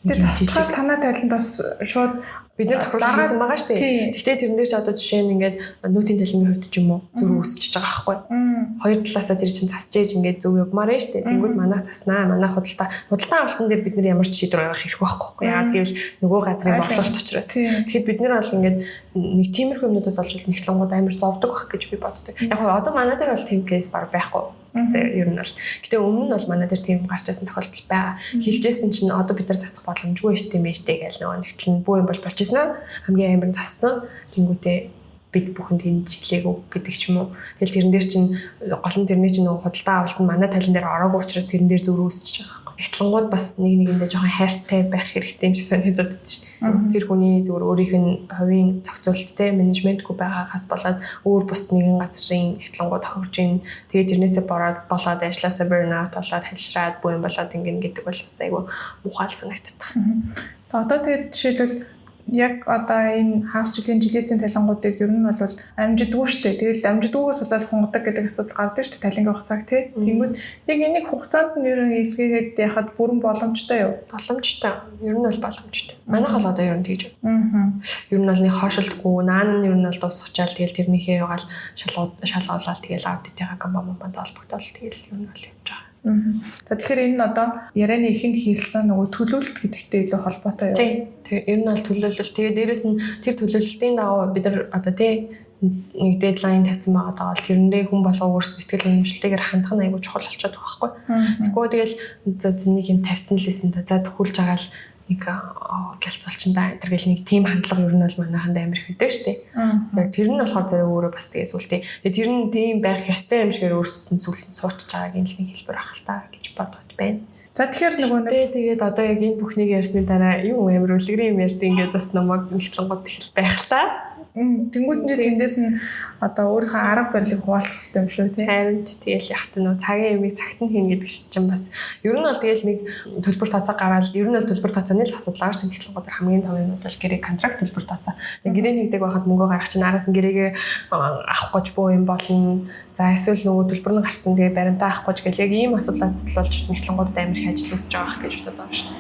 засчихал танаа тайланд бас шууд бид нар тохируулж хийсэн байгаа шүү дээ. Гэхдээ тэрэн дээр ч одоо жишээ нь ингээд нүүтийн талхимын хувьд ч юм уу зүрх үсчихэж байгаа байхгүй. Хоёр талаасаа тэр чинь засч ээж ингээд зөв явмаар нь шүү дээ. Тэнгүүд манайх заснаа, манайх худалдаа авалтан дээр бид нар ямар ч шийдвэр гаргах хэрэгтэй байхгүй. Яагаад гэвэл нөгөө газрын борлуулалт учраас. Тэгэхэд бид нар бол ингээд нэг тиймэрхүү юмнуудаас олж нэгтлэнгууд амар зовдөг байх гэж би боддог. Яг гоо одоо манай дээр бол тийм кейс баг байхгүй. Ер нь бол. Гэтэ өмнө нь бол манай дээр тийм гарч ирсэн тохиолдол байгаа. Хилжсэн чинь одоо бид нар засах боломжгүй шүү дээ мэжтэй гэж нөгөө нэгтлэн бүх юм бол болж ирсэн аа. Хамгийн амар зассан. Тэнгүүтээ бид бүхэн тийм чиглээг гэдэг ч юм уу. Тэгэл тэрэн дээр чинь гол нь тэрний чинь нөгөө худалдаа авалт нь манай тайлан дээр ороогүй учраас тэрэн дээр зөрүү үсэж байгаа. Нэгтлэнгууд бас нэг нэгэндээ жоохон хайртай байх хэрэгтэй юм шиг санагдаад байна шүү дээ. Тэр хүний зүгээр өөрийнх нь хувийн зохицуулттай менежментгүй байгаагаас болоод өөр бус нэгэн газрын нэгтлэнгууд тохирж ийн. Тэгээд тэрнээсээ болоод ажилласаа burnout болоод халшраад буян болоод ингэн гэдэг бол бас айгүй муухай санагддаг. Одоо тэгээд жишээлбэл яг одоо энэ хагас жилийн талангуудыг ер нь бол амжидгүй шүү дээ. Тэгэл амжидгүйгээс болоод сонгодог гэдэг асуудал гардаг шүү дээ. Талангийн хугацааг тий. Тэнгүүд яг энийг хугацаанд нь ер нь илгээгээд яхад бүрэн боломжтой юу? Боломжтой. Ер нь бол боломжтой. Манайх бол одоо ер нь тэгж байна. Ер нь бол нэг хошилтгүй, наан нь ер нь бол дуусгачаал тэгэл тэрнийхээ ягаал шалгуулаад тэгэл аудитынхаа компанид холбогдоод тэгэл ер нь бол явж байгаа. За тэгэхээр энэ нь одоо ярианы ихэнд хийлсэн нөгөө төлөвлөлт гэдэгтэй илүү холбоотой юу? Тийм. Тэгээ ер нь бол төлөвлөлт. Тэгээ дээрэс нь тэр төлөвлөлтийн дагуу бид нар одоо тий нэг дедлайн тавьсан байгаа даа. Тэрэндээ хүн болго өөрсдөө сэтгэл үнэмшилтэйгээр хандах нь айгүй чухал болчиход байгаа байхгүй. Тэгвэл тэгэл за нэг юм тавьсан л лсэн та. За төхүүлж байгаа л нэг гялцолчиндаа энэ гэл нэг тим хандлага ер нь бол манайханд амар их өгдөг шүү дээ. Яг тэр нь болохоор зэрэг өөрөө бас тэгээ сүултээ. Тэгээ тэр нь тийм байх ёстой юм шигээр өөрсдөд нь сүулт суучж байгааг энэ л нэг хэлбэр ах л та гэж бодоод байна. За тэгэхээр нөгөө тэгээд одоо яг энэ бүхнийг ярьсны дараа юм амар үлгэрийн юм ярьд ингээд бас намайг нэгтлэнгууд их байх л та. Тэнгүүт нь тэндээс нь одоо өөрийнхөө арга барилыг хуваалцах хэрэгтэй юм шүү тий. Харин тэгэл яг ч нөө цагийн юмыг цагт нь хийнэ гэдэг чинь бас ер нь бол тэгэл нэг төлбөр тооцоо гараад ер нь бол төлбөр тооцооны л асуудал ааш нэгтлэнгууд хамгийн том юм бол гэрээ контракт төлбөр тооцоо. Тэгээ гэрээ нэгдэг байхад мөнгө гаргах чинь араас нь гэрээгээ авах гэж буу юм болно. За эсвэл нөгөө төлбөр нь гарцсан тэгээ баримтаа авах гэж гэл яг ийм асуудлаас болж нэгтлэнгуудад амар их ажил үүсэж байгаа гэж бодоод байгаа шүү.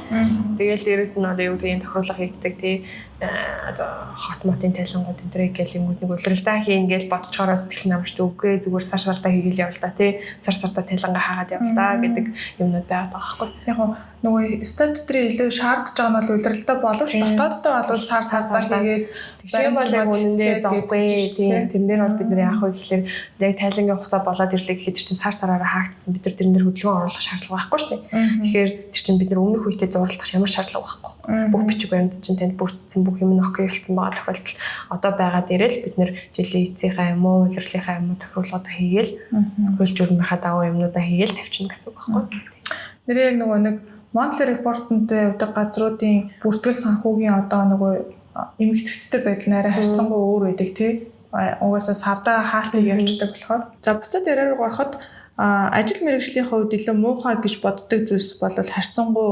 Тэгэл дээрэс нь одоо юу гэдэг тохируулга хийгддэг тий одоо хот мотын талангууд энэ төрийг гэл юмуд нэг улиралдаа хийн гэж бодцохоор сэтгэл намжт үгүй зүгээр сар сартаа хийгээл явал та тий сар сартаа талангаа хаагаад явал та гэдэг юмнууд байгаад байгаа байхгүй. Яг нөгөө статутрын илүү шаардж байгаа нь бол улиралдаа боловч дотооддоо бол сар сартаа хийгээд тэгшээ бол яг үнэндээ зовгүй тий тэрнэр бол бид нар яах вэ гэхэлэр яг тайлангийн хугацаа болоод ирлээ гэхэд чинь сар сараараа хаагдсан бид нар тэрнэр хөдөлгөөн оруулах шаардлага байхгүй шүү дээ. Тэгэхээр тэр чинь бид нар өмнөх үедээ зурлах ямар шаардлага байхгүй. Бүх бичиг баримт чинь танд бүрдсэн бүх юм нь окей болсон байгаа тохиолдол одоо байгаа дээрээ л бид нэр жилийн эцсийнхаа юм уу улирлынхаа юм уу тохируулгуудаа хийгээл хууль журмынхаа дагуу юмнуудаа хийгээл тавьчихна гэсэн үг байхгүй. Нэр яг нөгөө нэг Monthly report-нд явдаг газруудын бүртгэл санхүүгийн одоо нөгөө эмгэгцэгцтэй байдал нь арай харьцангуй өөр байдаг тий. Угаасаа сардаа хаалтыг явьждаг болохоор за буцаад яриаг ороход ажил мэргэжлийн хувьд илүү муухай гэж боддог зүйлс бол харьцангуй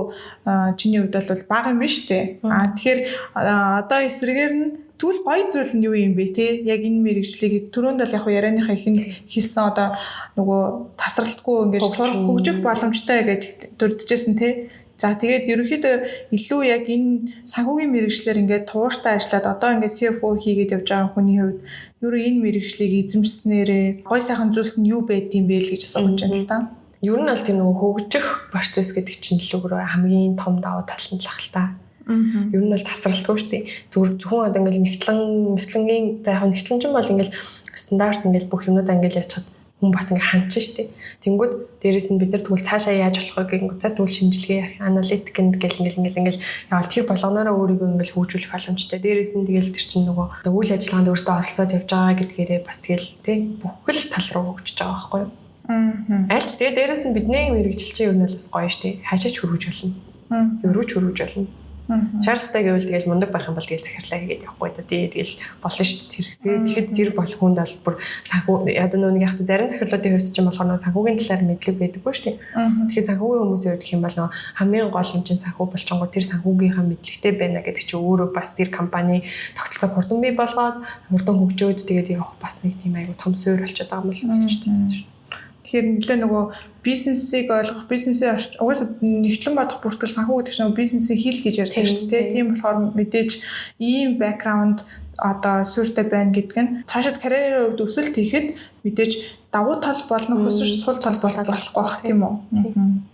чиний хувьд бол бага юм биш үү? Тэгэхээр одоо эсрэгээр нь тэгвэл гоё зүйл нь юу юм бэ те? Яг энэ мэргэжлийг түрүүнд бол яг ярианыхаа ихэнд хэлсэн одоо нөгөө тасралтгүй ингээд сурах хөгжих боломжтой гэж дурдчихсэн те. За тэгээд ерөнхийдөө илүү яг энэ санхүүгийн мэргэжлэр ингээд тууштай ажиллаад одоо ингээд CFO хийгээд явж байгаа хүний хувьд юу энэ мэргэжлийг эзэмшснээрээ гой сайхан зүйлс нь юу байдığım бэ л гэж асууж байна л да. Ер нь бол тийм нөгөө хөгжих процесс гэдэг чинь л өөрөө хамгийн том давуу тал нь л ах л та. Ер нь бол тасралтгүй шүү дээ. Зөвхөн одоо ингээд нэвтлэнгийн за яг нэвтлэн чинь бол ингээд стандарт ингээд бүх юмудаа ингээд яцгаад хүн бас ингээд хандчих шүү дээ. Тэнгүүд дээрэс нь бид нар тэгвэл цаашаа яаж болох вэ гэх за тэгвэл шинжилгээ яах, аналитик гэл ингээд яавал тэр болгоноороо өөрийгөө ингээд хөгжүүлэх боломжтой. Дээрэс нь тэгэл тэр чинь нөгөө үйл ажиллагаанд өөртөө оролцоод явж байгаа гэдгээрээ бас тэгэл тий бүх л тал руу хөгжиж байгаа байхгүй юу? Аль ч тэгээ дээрэс нь бидний мэрэгжилчин юм бол бас гоё шүү дээ. Хашаач хөрвж болно. Еврооч хөрвж болно. Шаардлагатай гэвэл тэгэл мундаг байх юм бол тэгэл захирлаа хийгээд явахгүй да тий тэгэл болно шүү дээ. Тэгэхэд тэр болох хүнд бол бүр санхүү одоо нэг яг зарим захирлуудын хувьд ч юм болохоор санхүүгийн талаар мэдлэг байдаггүй шүү дээ. Тэгэхээр санхүүгийн хүмүүсийн хувьд гэх юм бол хамгийн гол хэмжээний санхүү болчонгоо тэр санхүүгийнхаа мэдлэгтэй байна гэдэг чинь өөрөө бас тэр компани тогтолцоог хурдан бий болгоод хурдан хөгжөөд тэгээд явах бас нэг тийм айгу том суурь болчиход байгаа юм л шүү дээ. Тэгэхээр нэлээ нөгөө бизнесийг ойлгох, бизнесийн угаасаа нэгтлэн бодох бүртгэл санхүү гэдэг чинь бизнесийн хил гэж ярьдаг шүү дээ. Тийм болохоор мэдээж ийм бэкграунд одоо суурьтай байна гэдэг нь цаашид карьерийн хувьд өсөлт хийхэд мэдээж давуу тал болно, хөсөж сул тал болохгүй бах тийм үү.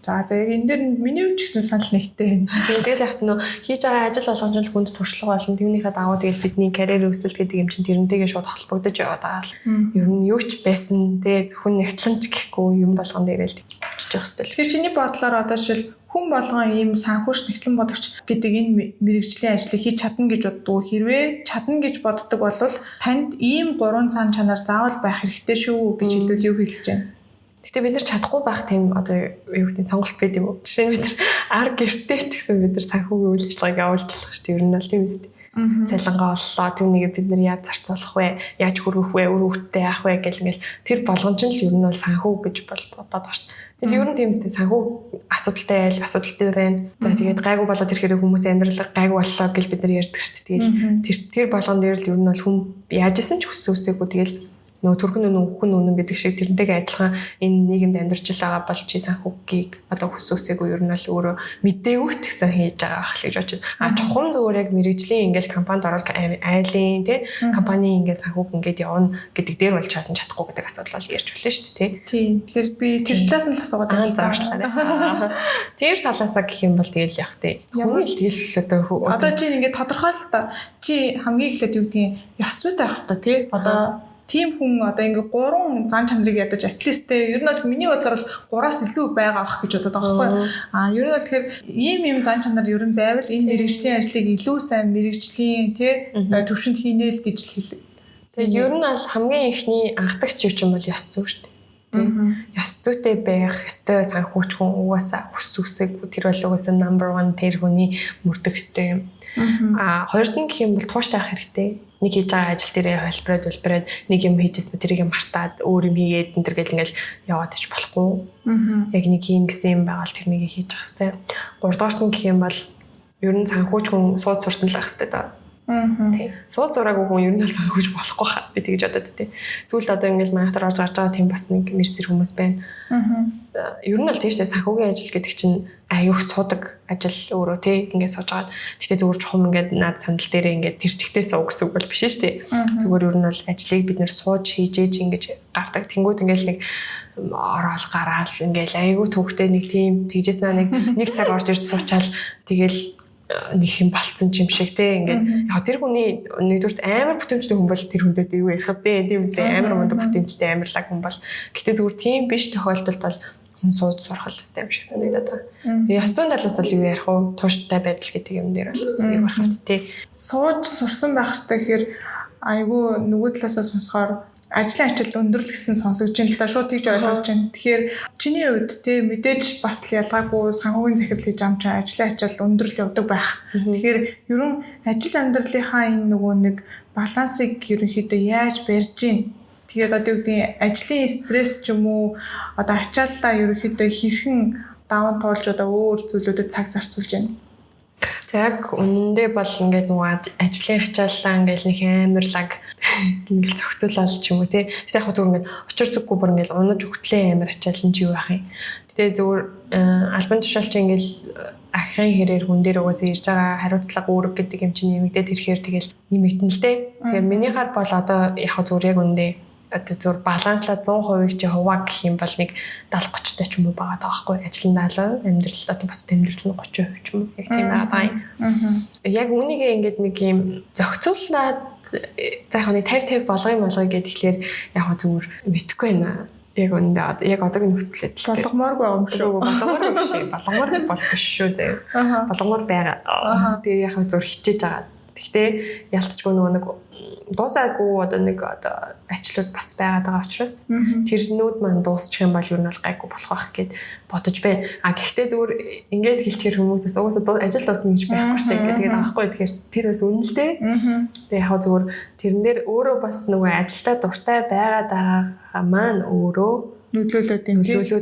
За яг энэ дээр миний хувьд ч гэсэн санал нэгтэй байна. Тэгээд яг нөө хийж байгаа ажил болгоомжтой л хүнд туршлага болно. Тэрнийхээ дагуу тэгээд бидний карьерийн өсөлт гэдэг юм чинь тэрнтэйгээ шууд холбогдож яваад байгаа л. Ер нь юу ч байсан тэгээд зөвхөн нэгтлэнч гэхгүй юм болгон дээрээ л очиж явах хэрэгтэй. Тэгэхээр чиний бодлоор одоо жишээл хүн болгон ийм санхүүш нэгтлэн бодогч гэдэг энэ мэрэгжлийн ажлыг хийж чадна гэж боддог. Хэрвээ чадна гэж боддог бол танд ийм 3 цаан чанар заавал байх хэрэгтэй шүү гэж хэлээд юу хэлж байна. Гэтэ бид нар чадахгүй байх тийм одоо юу гэдэг сонголт байд юм уу? Жишээ нь бид нар ар гэртээ ч гэсэн бид нар санхүүгийн үйл ажиллагааг явуулчихлах шүү дээ. Ер нь бол тийм үстэй. Цалингаа оллоо. Түүнийг бид нар яаж зарцуулах вэ? Яаж хөрвөх вэ? Үр хөвгтөө яах вэ гэл ингээл тэр болгон ч л ер нь бол санхүү гэж бодоод байгаа шүү дээ. Тэгэл ер нь тиймстэй санхүү асуудалтай байна. За тэгээд гайгүй болоод ирэхээр хүмүүс амьдрал гайгүй боллоо гэж бид нар ярьдаг шүү дээ. Тэгэл тэр болгон дээр л ер нь бол хүн яаж исэн ч хүсээгүй тэгэл нөгөө төрхөн үнэн гэдэг шиг тэрнтэйгээ адилхан энэ нийгэмд амьдарч байгаа бол чи санхүүгийг одоо хүсээгүй ер нь бол өөрөө мэдээгүй ч гэсэн хийж байгаа ах л гэж бодож. Чухам зүгээр яг мэрэгжлийн ингээл компанид ороод айлын тий компани ингээд санхүүг ингээд явна гэдэг дээр бол чадан чадахгүй гэдэг асуудал бол ярьж болно шүү дээ тий. Тэгэхээр би тэр талаас нь л асуугаад байна. Заавчлаарай. Тэр талаасаа гэх юм бол тэгэл явах тий. Хүн л тэгэл одоо чи ингээд тодорхойлолт чи хамгийн эхлээд юу гэдгийг ёс зүйтэй байх хэрэгтэй тий. Одоо тийм хүн одоо ингээ 3 зан чанарыг ядаж атлист те ер нь бол миний бодлоор бол 3-аас илүү байгаа ах гэж бодоод байгаа байхгүй. Ер нь бол тэгэхээр ийм зан чанар ер нь байвал энэ мэрэгжлийн ажлыг илүү сайн мэрэгжлийн те төвшөнд хийнэ л гэж хэлсэн. Тэгээ ер нь бол хамгийн ихний анхдагч юм бол ёс зүй шүү дээ. Ёс зүйтэй байх ёстой санхүүч хүн угаасаа хүсүсэг тэр бол угаасаа number 1 тэр хүний мөрдөх ёстой юм. Хоёрд нь гэх юм бол тууштай байх хэрэгтэй. Нэг хийж байгаа ажил дээрээ холбироод нэг юм хийжсэн тэрийг мартаад өөр юм хийгээд энэ төр гэл ингээл яваад ич болохгүй. Яг нэг хийн гэсэн юм байгаа л тэрнийг хийж явах хэрэгтэй. Гуравдугаарт нь гэх юм бол ер нь санхүүч хүн сууд сурсан л байх хэрэгтэй да. Тийм. Сууд зураагүй хүн ер нь л санхүүч болохгүй хаа би тэгж бодод тий. Сүүлд одоо ингээл манайхаар орж гарч байгаа тийм бас нэг мэрсэр хүмүүс байна. Ер нь бол тийштэй санхүүгийн ажил гэдэг чинь аюух судаг ажил өөрөө тий ингээд сууж агаад гэхдээ зүгээр чухам ингээд наад сандал дээрээ ингээд тэр чигтээ сууг гэсэн үг бол биш шүү дээ. Зүгээр ер нь бол ажлыг бид нэр сууж хийжээж ингэж гардаг. Тэнгүүд ингээд нэг ороод гараал ингээд аюу төвхтэй нэг тийм тэгжээснаа нэг цаг орж ирж суучаал тэгэл нэг юм болцсон юм шиг те ингээд яг тэр хүний нэгдүгürt амар бүтэмжтэй хүн бол тэр хүндэд юу ярих вэ? Тийм үстэй амар мундаг бүтэмжтэй амарлаг хүн бол гэтээ зүгээр тийм биш тохиолдолд бол хүн сууд сурах хэрэгтэй юм шиг санагдаад байна. Ёс зүйн талаас нь юу ярих вэ? Тууштай байдал гэдэг юм дээр бол бас юм ярих хэрэгтэй. Сууж сурсан байх хэрэгтэй гэхээр айгүй нөгөө талаасаа сонсохоор ажлын ачаал өндөр л гэсэн сонсогдож байна л да шууд тийж ойлгож байна. Тэгэхээр чиний хувьд те мэдээж бас л ялгаагүй санхүүгийн захирал хийж ам чинь ажлын ачаал өндөр л явдаг байх. Тэгэхээр ерөн ажил амьдралынхаа энэ нөгөө нэг балансыг ерөнхийдөө яаж барьж гин. Тэгээд одоо юу гэдэг ажлын стресс ч юм уу одоо ачааллаа ерөнхийдөө хэрхэн даван туулж одоо өөр зүйлүүдэд цаг зарцуулж байна. Яг үнэндээ бол ингээд нөгөө ажлын ачааллаа ингээд нэг амарлаг ингээд зохицуулаад ч юм уу тий. Тэгтээ яг зүгээр ингээд очир зүггүй бүр ингээд унаж өгтлээ амар ачаалан ч юу байх юм. Тэгтээ зүгээр альбан тушаалч ингээд ахын хэрээр хүн дээр угаасаа ирж байгаа хариуцлага үүрэг гэдэг юм чинь нэмэгдээд ирэхээр тэгэл нэмэгдэн л дээ. Тэгээ миний хар бол одоо яг зүгээр яг үнэндээ одоо зөв баланслаа 100% чи хуваа гэх юм бол нэг 70-30 та ч юм уу байгаа таахгүй ажлын 70 амьдрал одоо бас амьдрал нь 30% ч юм уу яг тийм байгаа юм. Яг үнийгээ ингээд нэг юм зохицуулаад за яг нэг 50-50 болгоё гэд тэгэхээр яг зүгээр мэдхгүй байна. Яг үнэндээ яг одоогийн нөхцөлөд болгомооргүй байгаа юм шүү. Болгомоор бол биш шүү заяа. Болгомоор байгаа. Тэгээ яг зүгээр хичээж байгаа. Гэхдээ ялцчгүй нөгөө нэг дуусаагүй одоо нэг одоо ачлууд бас байгаад байгаа учраас тэрнүүд маань дуусчих юм бол юу нь бол гайгүй болох байх гэд бодож байна. Гэхдээ зүгээр ингээд хэлчихэр хүмүүсээс угаасаа ажил дуусна гэж байхгүй шүү дээ. Ингээд тэгээд авахгүй тэгэхээр тэр бас үнэлтэй. Тэгээ яг зүгээр тэрэн дээр өөрөө бас нөгөө ажилдаа дуртай байгаад байгаа маань өөрөө нөлөөлөд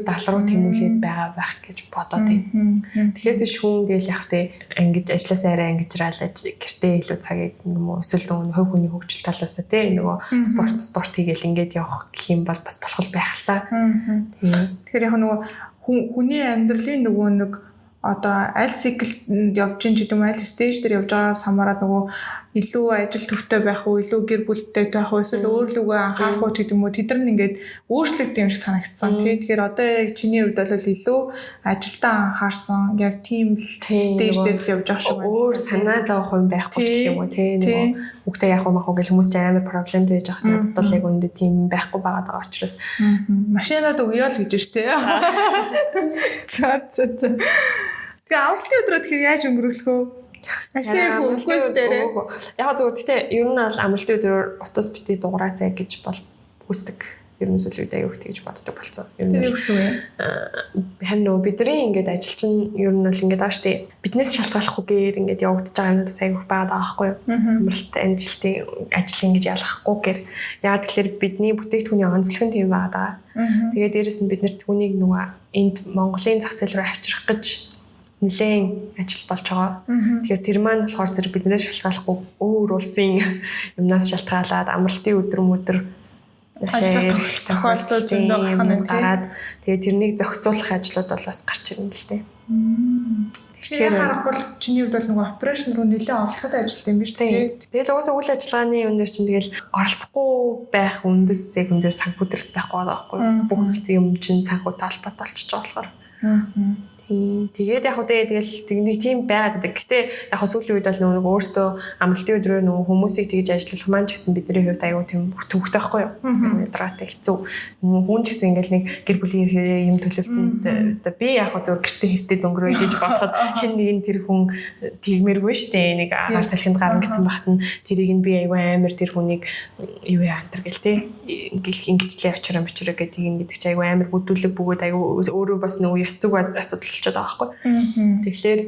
далруу тэмүүлээд байгаа байх гэж бодоод байна. Тэгэхээс шүүн гээл явахтай ангиж ажилласаа арай ангижраал гэртээ илүү цагийг юм уу эсвэл нөгөө хувь хүний хөгжил талаасаа тий нөгөө спорт хийгээл ингээд явах гэх юм бол бас болох байх л та. Тэгэхээр яг нөгөө хүний амьдралын нөгөө нэг одоо аль циклд явж ин ч гэдэг юм аль стейж дээр явж байгаас хамаарат нөгөө илүү ажил төвтэй байх уу илүү гэр бүлтэй байх уу эсвэл өөрлөгөө анхаарах уу гэдэг юм уу тэд нар ингээд өөрчлөгдөж юм шиг санагдсан тий. Тэгэхээр одоо яг чиний хувьд бол илүү ажилдаа анхаарсан яг тийм стейж дээр л явж байгаа шиг байна. Өөр санаа зовох юм байхгүй гэх юм уу тий. Нөгөө бүгдээ яах вэ гэж хүмүүс ч амар проблемд байж байгаа надад бол яг үндэ тийм байхгүй байгаа учраас машинад уяал гэж штэ. За. Тэгээ авралтын өдрөө тэгэхээр яаж өнгөрүүлэх вэ? Ажлын үгээс дээрээ. Яг зөв гэхдээ ер нь бол амралтын өдрөөр утас бити дугаараасаа гэж бол хүсдэг. Ер нь сүүлийн үед аяг их тэгж боддог болсон. Ер нь юу гэсэн юм? харин нөгөө бидний ингээд ажил чинь ер нь бол ингээд ааш тий биднээс шалтгааллахгүйгээр ингээд явагдаж байгаа юмнууд аяг их байгаад байгаа байхгүй юу? Амралт ажил ингэж ялгахгүйгээр яагаад тэгэхээр бидний бүтээгдэхүүний онцлог нь тийм байгаад байгаа. Тэгээд дээрэс нь бид нэр түүнийг нөгөө энд Монголын зах зээл рүү авчрах гэж нэлээд ажил болж байгаа. Тэгэхээр тэр маань болохоор зэрэг биднээс шалтгааллахгүй өөр улсын юмнаас шалтгаалаад амралтын өдөр ажлын тохиолдол зөндөө гараад тэгээд тэрнийг зохицуулах ажлууд бол бас гарч ирнэ л дээ. Тэгэхээр харахгүй чиний хувьд бол нөгөө операшн руу нэлээд оролцоотой ажилт юм биш үү? Тэгэл угаасаа үйл ажиллагааны өндөр чинь тэгэл оролцохгүй байх үндэс яг өндөр санхүүдрээс байхгүй байгаа байхгүй. Бүх юм чинь санхүүтэй холбоотой болчихж байгаа болохоор. Тэгээд яг хөө тэгэл нэг тийм байгаад байдаг. Гэтэ яг хөө сүүлийн үед бол нөгөө өөртөө амралтын өдрөө нөгөө хүмүүсийг тэгж ажиллах маань ч гэсэн бидний хувьд аюу тийм төвөгтэй байхгүй юу? Ядратай хэцүү. Хүн ч гэсэн ингээл нэг гэр бүлийн юм төлөвлөсөн. Би яг хөө зөв гэртээ хэвтээд өнгөрөө гэж бодоход хэн нэг нь тэр хүн тэгмэргүй штэ. Нэг агаар салхинд гарна гэсэн багт нь тэрийг нь би аюу амар тэр хүнийг юу яа антар гэл тээ. Ингэчлээ очроо мочроо гэдэг юм гэдэг чи аюу амар бүдүүлэг бөгөөд аюу өөрөө бас нөгөө ёс зүг асуудал болчиход байгаа байхгүй. Тэгэхээр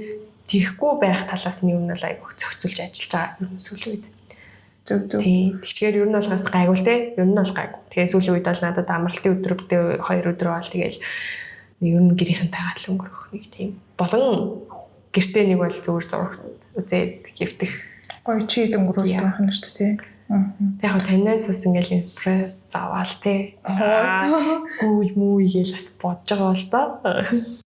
тийхгүй байх талаас нь юу нь бол айгүйх зохицуулж ажиллаж байгаа юм сүүлийн үед. Зөв. Тэгэхээр ер нь бол бас гайгүй л те. Ер нь бол гайгүй. Тэгээ сүүлийн үед бол надад амралтын өдрөдөө 2 өдрөө бол тэгээл нэг ер нь гэрийнхэнтэйгээ л өнгөрөх нэг тийм. Болон гэртээ нэг бол зүгээр зураг үзээд хэвтэх гоё чийд өнгөрүүлэх юм байна шүү дээ. Тэг яг танаас бас ингээл инспирас заавал те. Гүү мүү игээл бас бодож байгаа бол доо.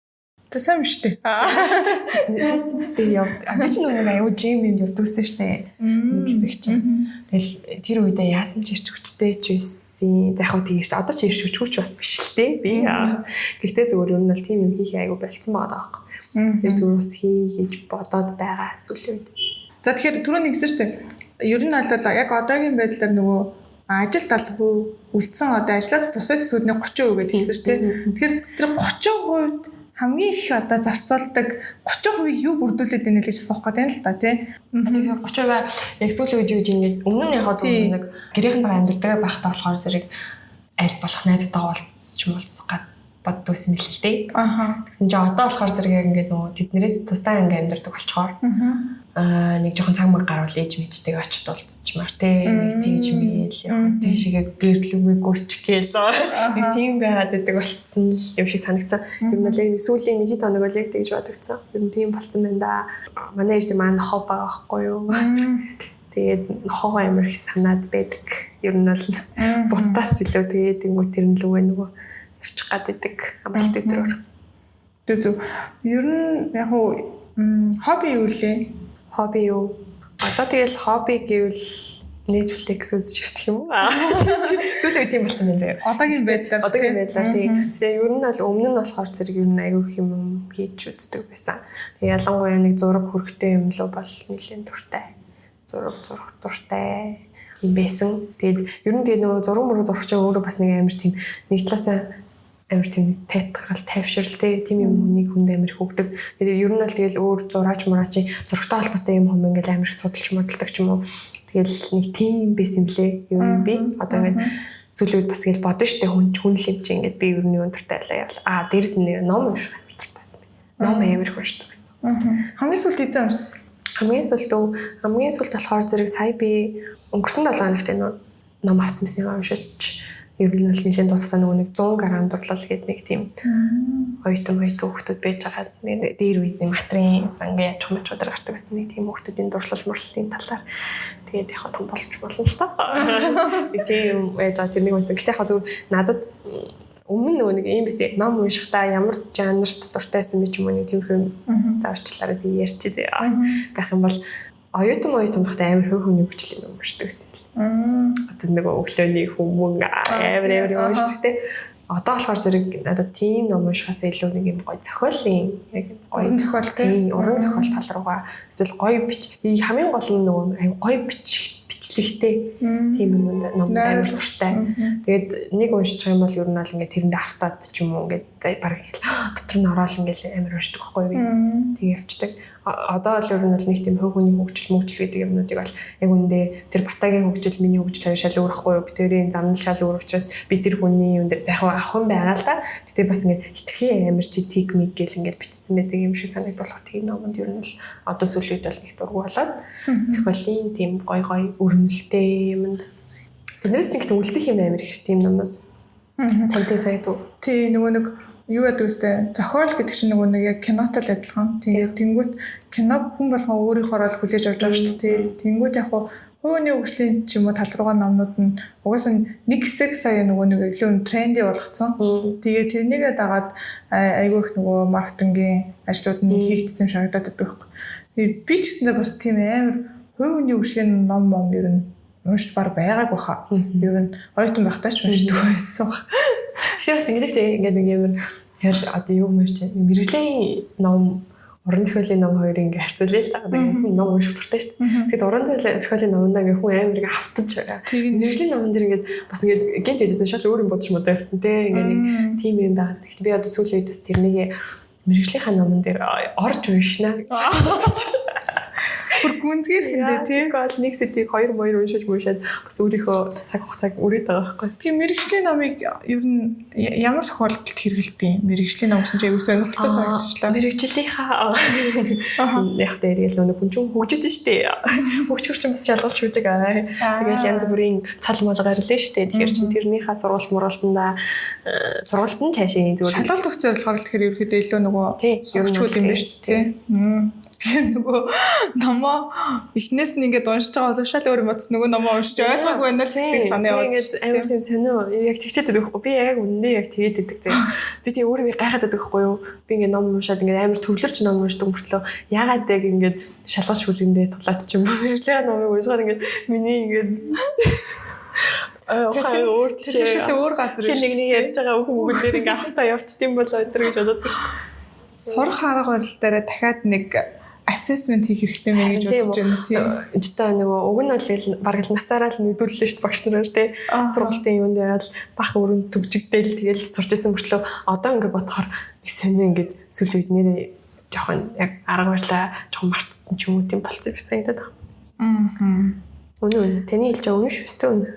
Тэ сайн шүү дээ. Фитнестэй явд. Би ч нэг аюу жим юм явдагсан шүү дээ. Нэг хэсэг чинь. Тэгэл тэр үедээ яасан ч ирч хүчтэй ч байсан. За яг тийш одоо ч ирч хүч бас биш л дээ. Би гэхдээ зүгээр юм бол тийм юм хийх аюу болцсон байгаа байхгүй. Тэр зүгээр бас хийж бодоод байгаа сүүлийн үед. За тэгэхээр түрүү нэгсэн шүү дээ. Ер нь бол яг одоогийн байдлаар нөгөө ажил талбай үлдсэн одоо ажлаас бусад хэсгүүдний 30% гэж хэлсэн шүү дээ. Тэгэхээр тэр 30% хамгийн их одоо зарцуулдаг 30% юу бүрдүүлээд байна гэж асуух гэдэг юм л та тий. Тэгэхээр 30% яг сүүлийн үед юу гэж ингэ өмнө нь яг зөв нэг гэрээхэнд амьдардаг байхдаа болохоор зэрэг аль болох найзтайгаа уулзч гад боддгоос юм л л дээ. Тэгсэн чинь одоо болохоор зэрэг яг ингэ нөгөө тэднэрээс тусдаа ингэ амьдардаг болчоор нэг жоохон цаг мөр гарвал ээж мэжтэйг очиж уулзчмаар тий нэг тэгж мэйл яг тийшээ гэрдлүгээ гүрч гээл нэг тийм байгаад байдаг болцсон юм шиг санагдсан. Ер нь л яг сүүлийн нэг хит хоног бол яг тэгж бодогдсон. Ер нь тийм болцсон байна да. Манай ээж маань нохоо байгаа байхгүй юу? Тэгээд нохоо амар их санаад байдаг. Ер нь бол бусдаас илүү тэгээд тэр нь лүгэ нөгөө явчих гад байдаг амралт өдрөөр. Төв. Ер нь яг хобби юу лээ? Хобби юу? Одоо тэгэл хобби гэвэл Netflix үзэж өвтөх юм уу? Сүүлийн үед тийм болсон байна заяа. Одоогийн байдлаар тийм. Тэгээ ер нь бол өмнө нь болохоор зэрэг ер нь аягүй их юм хийж үздэг байсан. Тэгээ ялангуяа нэг зураг хөрхтэй юм л бол нэлээд дуртай. Зураг дуртай юм байсан. Тэгээд ер нь тэгээ нөгөө зураг мөрөг зурагч өөрөө бас нэг амар тийм нэг талаасаа амар тийм театрал тайвшралтай тийм юм хүнийг хүнд амар их өгдөг. Тэгээд ер нь бол тэгэл өөр зураач мураачи зурагтай холбоотой юм хүмүүс ингээл амар их судалж модалдаг ч юм уу. Тэгэл нэг тийм байсан блэ. Ер нь би одоо ингээд сүүлийн үед бас гэж бодсон штэ хүн л юм чи ингээд би ер нь юу дуртай байлаа. Дээрэс нь ном унших амар дуртайсан. Ном амар их уншдаг гэсэн. Хамгийн сүүлд эзэн уншсан. Хамгийн сүүлд болохоор зэрэг сая би өнгөрсөн 7 хоногт ном авсан юм уншиж ер нь бол нэлийн тусгасан нэг 100 г дурлал гэдэг нэг тийм ойтон хүүхдүүд байж байгаа. Дээр үед нэг матрын сангийн аж ахуйн чуудаар гардаг гэсэн нэг тийм хүүхдүүдийн дурлал мөрлөлийн талаар тэгээд яг том болж болно л та. Тийм яаж тэрнийг унсан. Гэтэ яг зөв надад өмнө нөгөө нэг юм байсан ном уншихтаа ямар жанрт дуртайсан бэ ч юм уу нэг тийм заавчлаараа тийм ярьчих заяа. Гэх юм бол оюутан багт амар хөөхний хүчлийн юм уншдаг гэсэн. Одоо нэг өглөөний хүмүүн амар уншдаг те. Одоо болохоор зэрэг надад тийм ном уншихаас илүү нэг юм гоё зохиолын яг гоё зохиолтой уран зохиол тал руугаа эсвэл гоё хамгийн гол нь нөгөө гоё бичлэг бичлэгтэй тийм юмд номд амар дуртай. Тэгээд нэг уншиж байгаа юм бол ер нь бол ингээд тэрэндээ автаад ч юм уу ингээд баг дотор нь ороод ингээд амар уншдаг байхгүй юу. Тэг явцдаг. Одоо л ер нь бол нэг тийм хувь хүний хөгжил гэдэг юмнуудыг бол яг үндэ тэр Батагийн хөгжил, миний хөгжил хоёр шал өөр байхгүй юу. Битэрийн замнал шал өөр учраас би тэр хүний юм дээр зайхан авах юм байгаа л да. Тэгтээ бас ингээд хитрхи амар чи техник гэл ингээд бичсэн байдаг юм шиг санагдуулах тийм номонд ер нь л одоо сүүлийн үед бол их дургу болоод зохиолын тийм гой өрнөлттэй юмд тэднээс нэг төвлөлтөх юм амар их тийм номноос тантай сайдуу. Тий нөгөө нэг юу яадаг үстэй зохиол гэдэг чинь нөгөө нэг яг кинотой л адилхан. Тэгээд тэнгуут киног хүн болгон өөрийнхөө л хүлээж авч байгаа шүү дээ. Тэнгуут яг хууны хөгжлийн ч юм уу тал руугаа номнууд нь угаасаа нэг хэсэг сая нөгөө нэг илүү тренди болгоцсон. Тэгээд тэрнийгээ дагаад айгүй их нөгөө маркетингийн ажлууд нь хийгдсэн шагнадаад байдаг. Би ч гэсэндээ бас тийм амар хувийн хөгжлийн ном ер нь уншиж баг байгаагүй хаа. Ер нь ойтон байхдаа ч уншдаг байсан. Тэрс ингээд нэг юм яар одоо юу мэрч мэрэгжлийн ном уран зохиолын ном хоёрыг ингээд харьцуулъя л та. Тэгээд ном унших дуртай шүү дээ. Тэгэд уран зохиолын номдаа ингээд хүн амар ингээд автаж байгаа. Мэрэгжлийн номон дэр ингээд бас ингээд гинт дэжсэн шал өөр юм бодож модоо явцсан те. Ингээд нэг тим юм байгаа. Тэгэхдээ би одоо сүүлийн үед бас тэрнийг мэрэгжлийнхаа номон дээр орж уншина гэж бодож бүр гүнзгийх юм дээ тий. Гол нэг сэдвийг 2 уншиж бас өөрийнхөө цаг хугацааг өрөөд байгаа байхгүй. Тийм мэрэгжлийн номыг ер нь ямар тохиолдолд хэрэглэдэг юм? Мэрэгжлийн ном гэсэн чинь аюу сонирхолтой санагдчихлаа. Мэрэгжлийнхаа яг дээрээс нэг хүн чинь хөгжиж штэ. Хөгжих чинь бас шалгалж үүдэг аа. Тэгэл янз бүрийн цал мал гарлаа штэ. Тэгэхээр чинь тэрнийхээ сургалтанд цаашаа зүгээр шалгалт өгч зорилгоор л тэгэхээр ерөөхдөө илүү нөгөө сурчгүй юм байна штэ тий. Нөгөө номоо эхнээс нь ингээд уншиж байгаа бол шал өөр юм утас нөгөө номоо уншиж ойлгоогүй байна л гэдэг санаа яваад шүү дээ. Амар тийм сонио яг тэгчээд байдаг байхгүй. Би яг үнэндээ яг тэгээд байдаг зэ. Би тийм өөрөө гайхаад байдаг байхгүй юу. Би ингээд ном уншаад ингээд амар төвлөрч ном уншдаг мөртлөө ягаад яг ингээд шалгаж хүлэндээ тулаад ч юм уу. Мэргэжлийн номыг уншихаар ингээд миний ингээд хаа өөр тийш өөр газар нэг ярьж байгаа үг дээр ингээд автаа явчихсан болоо өдр гэж бодоод. Сурах арга барил дээр дахиад нэг assessment хийх хэрэгтэй мэй гэж бодож байна тийм. Өчтөө нөгөө уг нь бол бараг л насаараа л нүдүүллээ шүү дээ багш нар тий. Сургалтын юунд ягаад бах өрөнд төгжигдээл тэгэл сурч исэн мөртлөө одоо ингээд бодохоор нэг сонио ингээд сүүлийн үед нэрээ жоохон яг арга барилаа жоохон мартцсан ч юм уу тийм болцсон юм санагдаад байна. Үнэ таны хэлж байгаа үнэ шүү дээ.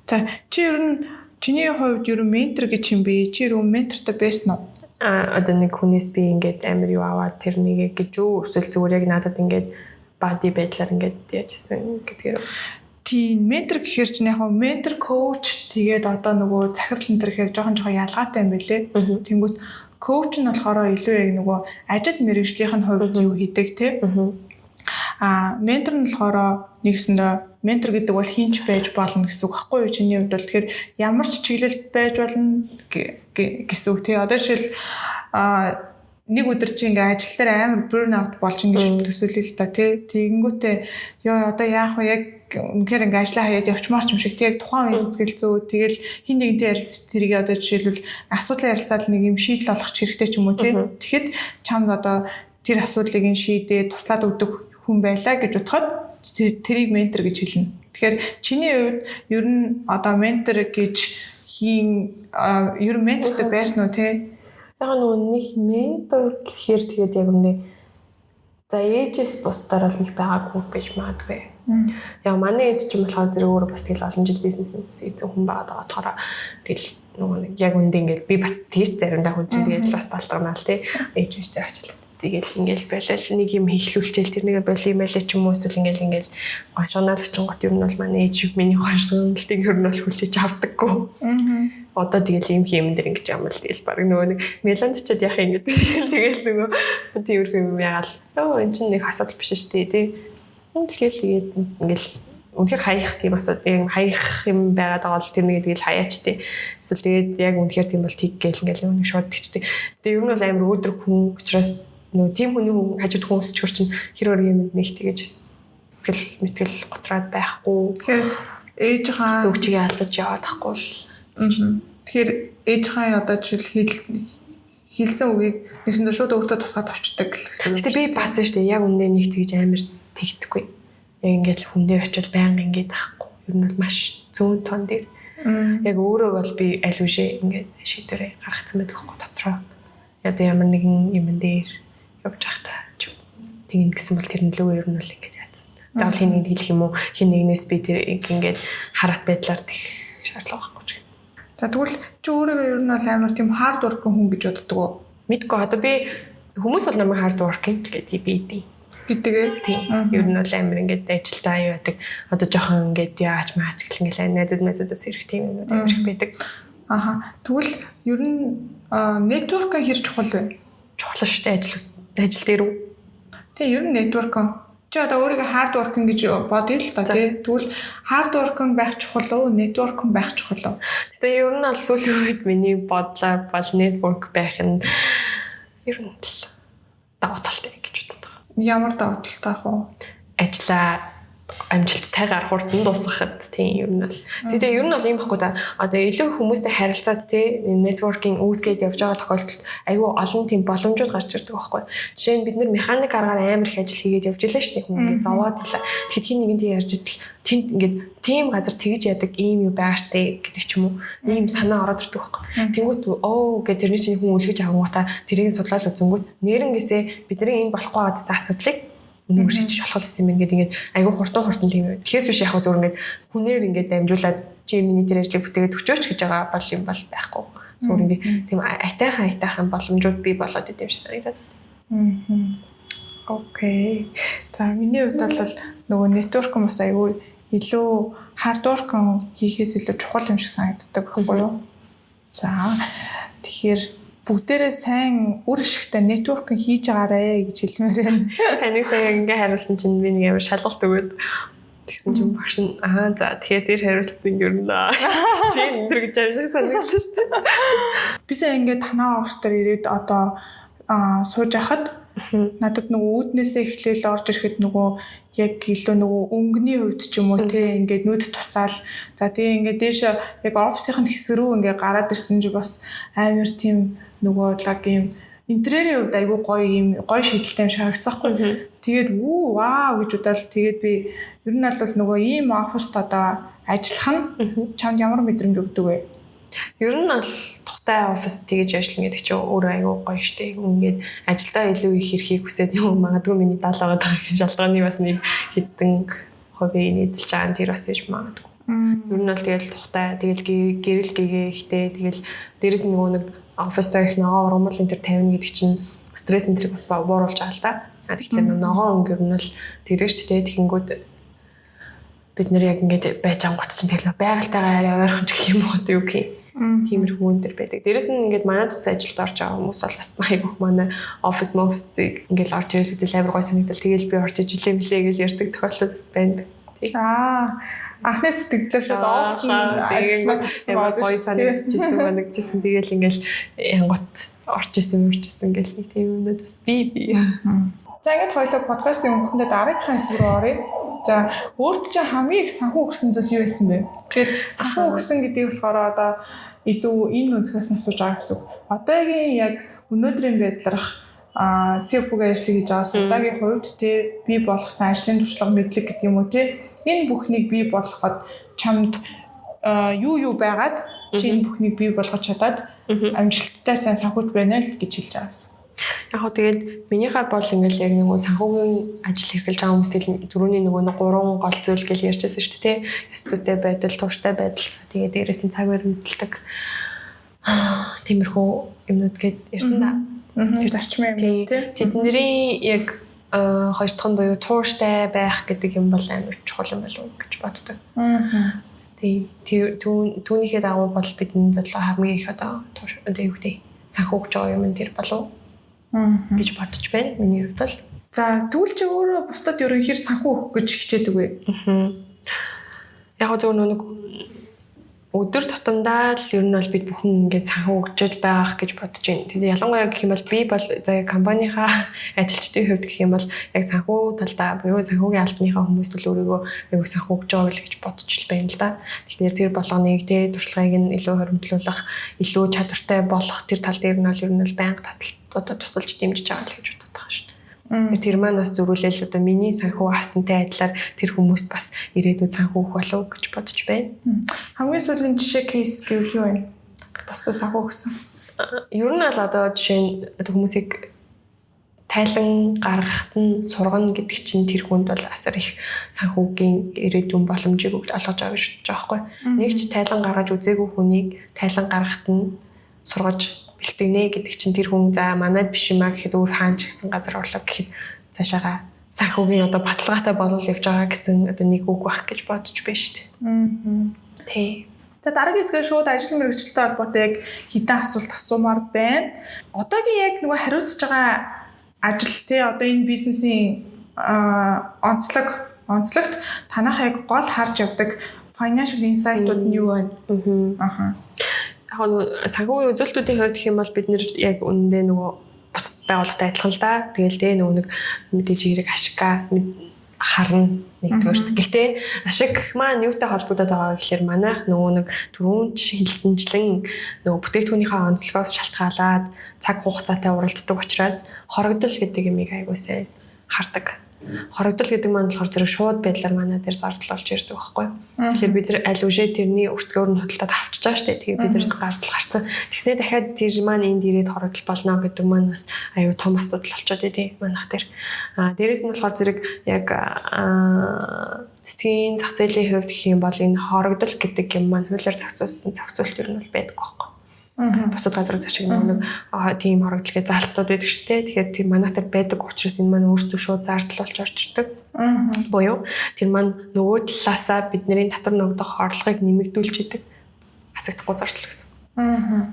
За чи ер нь чиний хувьд ер нь ментор гэж юм бэ? Чи ер нь ментортой байсан уу? Одоо нэг хүнээс би ингээд амар юу аваад тэр нэгэ гэж юу өсөл зүгээр яг надад ингээд бади байдлаар ингээд яажсэн гэдгээр. Тийм ментор гэхэр чинь яг ментор коуч тэгээд одоо нөгөө захирал энэ төр гэхээр жоохон ялгаатай юм байлээ. Тэнгүүт коуч нь болохоор илүү яг нөгөө ажил мэргэжлийн хувьд юу хийдэг те. Ментор нь болохоор нэгсэндээ ментор гэдэг бол хинч байж болно гэсэн үг байхгүй юу? Чиний хувьд бол тэгэхээр ямар ч чиглэлд байж болно гэсэн үг тий. Одоо жишээл нэг өдөр чи ингээ ажил дээр амар burn out болж ингэж төсөөлөл л та тий. Тэгэнгүүтээ ёо одоо яах вэ? Яг үнэхээр ингээ ажиллаа хаяад явчмаар ч юм шиг тий. Яг тухайн үеийн сэтгэл зүй тэгэл хин нэгнтэй ярилцж тэрийг одоо жишээлбэл асуудлаа ярилцаад нэг юм шийдэл олох хэрэгтэй ч юм уу тий. Тэгэхэд чамд одоо тэр асуудлыг нь шийдээ туслаад өгдөг хүн байлаа гэж бодоход тэрийг ментор гэж хэлнэ. Тэгэхээр чиний хувьд ер нь одоо ментор гэж ер нь ментортой байсан уу те? Яг нэг ментор гэхээр тэгээд яг үнэ за ээжээс бусдаар бол нэг байгаагүй байж магадгүй. Яг манай ээж ч юм болохоор зэрэг өөрөө бас тэгэл олон жил бизнес хийсэн хүн байгаа болохоор тэгэл нөгөө нэг яг үндэ ингээд би бас тийш заримдаа хүн чинь тэгээд бас балтганаал те ээж үстэй ачаалсан. Тэгэл ингээл байлаа нэг юм хийхлүүлчихэл тэрнийг боли юм байлаа ч юм уу эсвэл ингээл гоншгонаалч гот юм бол манай ээж миний гоншгоналтыг ер нь бол хүлээж авдаггүй. Одоо тэгэл юм хийм дээр ингэж юм л тэгэл баг нөгөө нэг меландчад яах юм гэдэг. Тэгэл нөгөө тийм юм яагаад ёо эн чинь нэг асуудал биш шүү дээ тий. Тэгэл ингээл үнэхээр хаях тийм асуудал хаях юм байгаад байгаа бол тэрнийг тэгэл хаяач тий. Эсвэл тэгээд яг үнэхээр тийм бол тийг гээл ингээл нэг шууд тэгчдэг. Тэгээ ер нь бол амар өөдрөг хүн учраас нөгөө тийм хүний хажууд хүмүүс ч чинь хэрөөр юм нэг тэгэж сэтгэл мэтгэл готраад байхгүй. Тэгэхээр ээжийнхаа зүгчийг алдаж яваад байхгүй л. Тэгэхээр ээжийнхаа одоо жишээл хэлсэн үгийг нэгсэндээ шууд өөртөө тусгаад авчдаг гэсэн үг. Гэтэ би бас шүү дээ яг үндэ нэг тэгж амар тэгдэхгүй. яг ингээд хүн дээр очиод байнга ингээд ахгүй. Ер нь бол маш зүүн тон дээр. Яг өөрөө бол би аль үшээ ингээд шийдвэрээ гаргацсан байдаг хгүй дотроо. Яг ямар нэгэн юм дээр явж байхдаа тэгин гэсэн бол тэр нь л өөр нь бол ингээд яатсан. Заавал хин нэг хэлэх юм уу? Хин нэгнээс би тэр ингээд хараат байдлаар тэх шаардлага байхгүй ч гэх. За тэгвэл чи өөрөө ер нь бол амар тийм хард working хүн гэж боддог уу? Мэдгүй одоо би хүмүүс бол намайг хард working гэдэг би дээ. Гэдгээ. Тийм. Ер нь бол амар ингээд ажилдаа аюу байдаг. Одоо жоохон ингээд яаж маач гэл ингээд найзуудаас ирэх тийм юмнууд амар их байдаг. Аха. Тэгвэл ер нь network-ын хэр чухал вэ? Чухал шүү дээ ажил дээр үү? Тэгээ ер нь network чи одоо өөрийгөө hard working гэж бодъё л та тий. Тэгвэл hard working байх чухал уу, network байх чухал уу? Тэгээ ер нь бол сүүлийн үед миний бодлоор бол network байх нь ер нь л даваа талтай гэж боддог. Ямар даваа талтай ах вэ? Ажлаа амжилттайгаар хурдан дуусгахад тийм ер нь бол. Тэгээ ер нь бол юм баггүй да. Одоо илүү хүмүүстэй харилцаад тийм networking үүсгээд явж байгаа тохиолдолд айгүй олон тийм боломжууд гарч ирдэг байхгүй. Жишээ нь бид нэр механик аргаар амар их ажил хийгээд явж илаа шүү дээ. Хүн ингээд зовоод байлаа. Тэгэхэд хин нэгэнтэй ярьж идэл тэнд ингээд тийм газар тэгж яадаг ийм юу байгааштай гэдэг ч юм уу. Ийм санаа ороод ирдэг байхгүй. Тэнгүүт оо гэдэг тэрний чинь хүн үлгэж авангуудаа тэрийг судлаад үзэнгүүт нэрнгээсээ бидний энэ болохгүй гэсэн асуудлыг нэг шийдэж болох гэсэн юм ингээд айгүй хурдан тийм юм. Тэгэхээс биш яг зөв ингээд хүнээр ингээд дамжуулаад чи миний тэр ажлыг бүтээгээд өчөөч гэж байгаа бол юм бол байхгүй. Зөв ингээд тийм айтайхан боломжууд бий болоод идэв шиг санагдаад. Окей. За миний хувьд бол нөгөө network бас айгүй илүү hard work хийхээс илүү чухал юм шиг санагддаг байхгүй юу? За тэгэхээр бүгдээрээ сайн үр ашигтай network хийж байгаарэ гэж хэлмээр байна. Таныг сая ингээ хариулсан чинь би нэг амар шалгалт өгөөд тэгсэн чинь багш нь за тэгэхээр тэр хариулт ингээ өрнө. Чи энэ гэж шиг санагдсан шүү дээ. Би сая ингээ танаа офс дээр ирээд одоо сууж ахад надад нөгөө үүднээсээ эхлээл орж ирэхэд нөгөө яг илүү нөгөө өнгөний хувьд ч юм уу те ингээд нүд тусаал за тэгээ ингээд дээш яг офисынх нь хэсэг рүү ингээд гараад ирсэн чи бас амар тийм нөгөө лаг юм интерьерийн хувьд айгүй гоё шийдэлтэй юм шарагцахгүй. Тэгээд вау гэж удаал тэгээд би ер нь бол нөгөө ийм оффист одоо ажиллах нь чамд ямар мэдрэмж өгдөг вэ? Ер нь бол тухтай офис тэгж ажиллана гэдэг чинь өөрөө айгүй гоё штэ. Ингээд ажилдаа илүү их хэрхийг хүсээд нөгөө магадгүй миний 70 байгаа гэх шалганы бас нэг хэдэн хувийг нийцэлж байгаа. Тэр бас ээж магадгүй. Ер нь бол тэгэл тухтай тэгэл гэрэл гэгээ ихтэй тэгэл дээрэс нь нөгөө нэг офистай их ногоо ургамал энэ төр тавина гэдэг чинь стресс энтрийг бас бууруулж байгаа л да. Тэгэхээр ногоо өнгөр нь л тэгдэг шүү дээ. Тэгэнгүүт бид нэр яг ингээд байж ангууд чинь тэгэл байгальтайгаа арай ойрхон ч гэх юм уу юу гэх юм. Тиймэрхүү хүн төр байдаг. Дээрэс нь ингээд манай цэц ажилд орж байгаа хүмүүс бол бас айгүйх манай офисыг ингээд орж ирэх зүйл амар гой санагдал. Тэгэл би орж иж үлээ гэж ярьдаг тохиолдол бас байна. Анхны сэтгэлдээ шууд офс ажиллаад амар гой санагдчихсан тэгэл ингээд янгот орж исэн гэл нэг тийм юмнууд бас би. За ингээд хоёлоо подкастын үндсэндээ дараагийнхаа хэсэг рүү оръё. За өөрт чинь хамгийн их санхүү өгсөн зүйл юу байсан бэ? Тэгэхээр санхүү өгсөн гэдэг болохоор одоо илүү энэ өнцгөөс нь асууж байгаа гэсэн. Одоогийн яг өнөөдрийн байдлаарх CFO-гийн ажлыг хийж байгаа судаагийн хувьд те бий болгосон ажлын туршлага мэдлэг гэдэг юм уу те энэ бүхнийг бий болгоход чамд юу байгаад чи энэ бүхнийг бий болгож чадаад амжилттай сайн санхүүж байна л гэж хэлж байгаа гэсэн. Яг хөө тэгээд минийхаар бол ингээл яг нэг санхүүгийн ажил эрхэлж байгаа хүмүүстэй түрүүний нөгөө 3 гол зүйл гэж ярьжсэн шүү дээ. Ёс зүйтэй байдал, тууштай байдал. Тэгээд дээрээс нь цаг үеэр мэдлэг. Тиймэрхүү юмнууд гээд ярьсан да. Тэр зарчмын юм тий. Тэдний яг хоёр дахь нь буюу тууштай байх гэдэг юм бол амар чухал юм болов уу гэж боддог. Тэгээд түүнийхээ дагуу бол бидэнд бол хамгийн их одоо тууштай юу гэдэг санхүүгч байгаа юм тэр болов гэж бодож байна. Миний хувьд бол. За тэгвэл чи өөрөө бусдад ерөнхийдөө санхүү өгөх гэж хичээдэг вэ? Яг зөв нэг өдөр тутамдаа л ер нь бол бид бүхэн ингээд санхүү өгчөж байх гэж бодож байна. Тэгээд ялангуяа гэх юм бол би бол за компанийнхаа ажилчдын хувьд гэх юм бол яг санхүү талдаа буюу санхүүгийн албаныхаа хүмүүст л өөрийгөө аяг санхүү өгч байгаа л гэж бодож л байна л да. Тэгэхээр тэр болгоныг те туршлагыг нь илүү хоримтлуулах, илүү чадвартай болох тэр тал дээр нь бол ер нь бол байнга тусалж дэмжиж байгаа л гэж боддог байгаа шүү дээ. Тэр маань бас зөрүүлэл одоо миний санхүү авсантай адилаар тэр хүмүүст бас ирээдүйд санхүү өгөх болов гэж бодож байна. Хамгийн сүүлийн жишээ кейс гэвэл юу вэ? Бусдаа санхүү гэсэн. Ер нь бол одоо жишээ нь хүмүүсийг тайлан гаргахад нь сургана гэдэг чинь тэр хүнд бол асар их санхүүгийн ирээдүйн боломжийг олгож байгаа гэж байгаа байхгүй. Нэг ч тайлан гаргаж үзээгүй хүнийг тайлан гаргахад нь сургаж бэлтгэнэ гэдэг чинь тэр хүн за манайд биш юмаа гэхэд өөр хаанч гэсэн газар орлоо гэхэд цаашаага санхүүгийн одоо баталгаатай болол явж байгаа гэсэн одоо нэг үг байх гэж бодож байна шүү дээ. Тий. За дараагийн хэсгээр шууд ажил мэргэжилттэй холбоотой яг хэдэн асуулт асуумаар байна. Одоогийн яг нөгөө хариуцж байгаа ажил тий одоо энэ бизнесийн онцлогт танах яг гол харж явдаг financial insight-ууд нь юу байна? Санхүүгийн үзүүлэлтүүдийн хувьд гэх юм бол бид нэр яг үнэндээ нөгөө бусад байгууллагатай адилхан л да. Тэгэл дээ нөгөө нэг мэдээж хэрэг ашиггаа харна нэгдүгээрт. Гэхдээ ашиг маань юутай холбоотой байгаа гэхээр манайх нөгөө нэг түрүүн хэлсэнчлэн нөгөө бүтээгдэхүүнийхээ онцлогоос шалтгаалаад цаг хугацаатай уралддаг учраас хорогдол гэдэг юмыг айгуу сайн хардаг. Хорогдол гэдэг маань болохоор зэрэг шууд байдлаар манай дээр зардал болж ирдэг байхгүй. Тэгэхээр бид нар аль үшээ тэрний өртгөөр нь хөдөлтөд авчиж байгаа шүү дээ. Тэгээ бид нар гардал гарсан. Тэгснэ дахиад тэр маань энд ирээд хорогдол болно гэдэг маань бас аюу том асуудал болчиход байдیں۔ Манайх дээр. Дээрээс нь болохоор зэрэг яг цэцгийн зах зээлийн хувьд гэх юм бол энэ хорогдол гэдэг юм маань хуулиар зохицуулсан зохицуулт ер нь бол байдаг байхгүй. Бусад газрууд ашиг нэг тийм хорогдлын залтууд байдаг шүү дээ. Тэгэхээр тийм манайх дээр байдаг учраас энэ маань өөрсдөө шууд зардал болж орж ирдэг. Буюу тэр маань нөгөө талаасаа бидний татвар ногдох орлогыг нэмэгдүүлж идэг хасагдахгүй зардал гэсэн.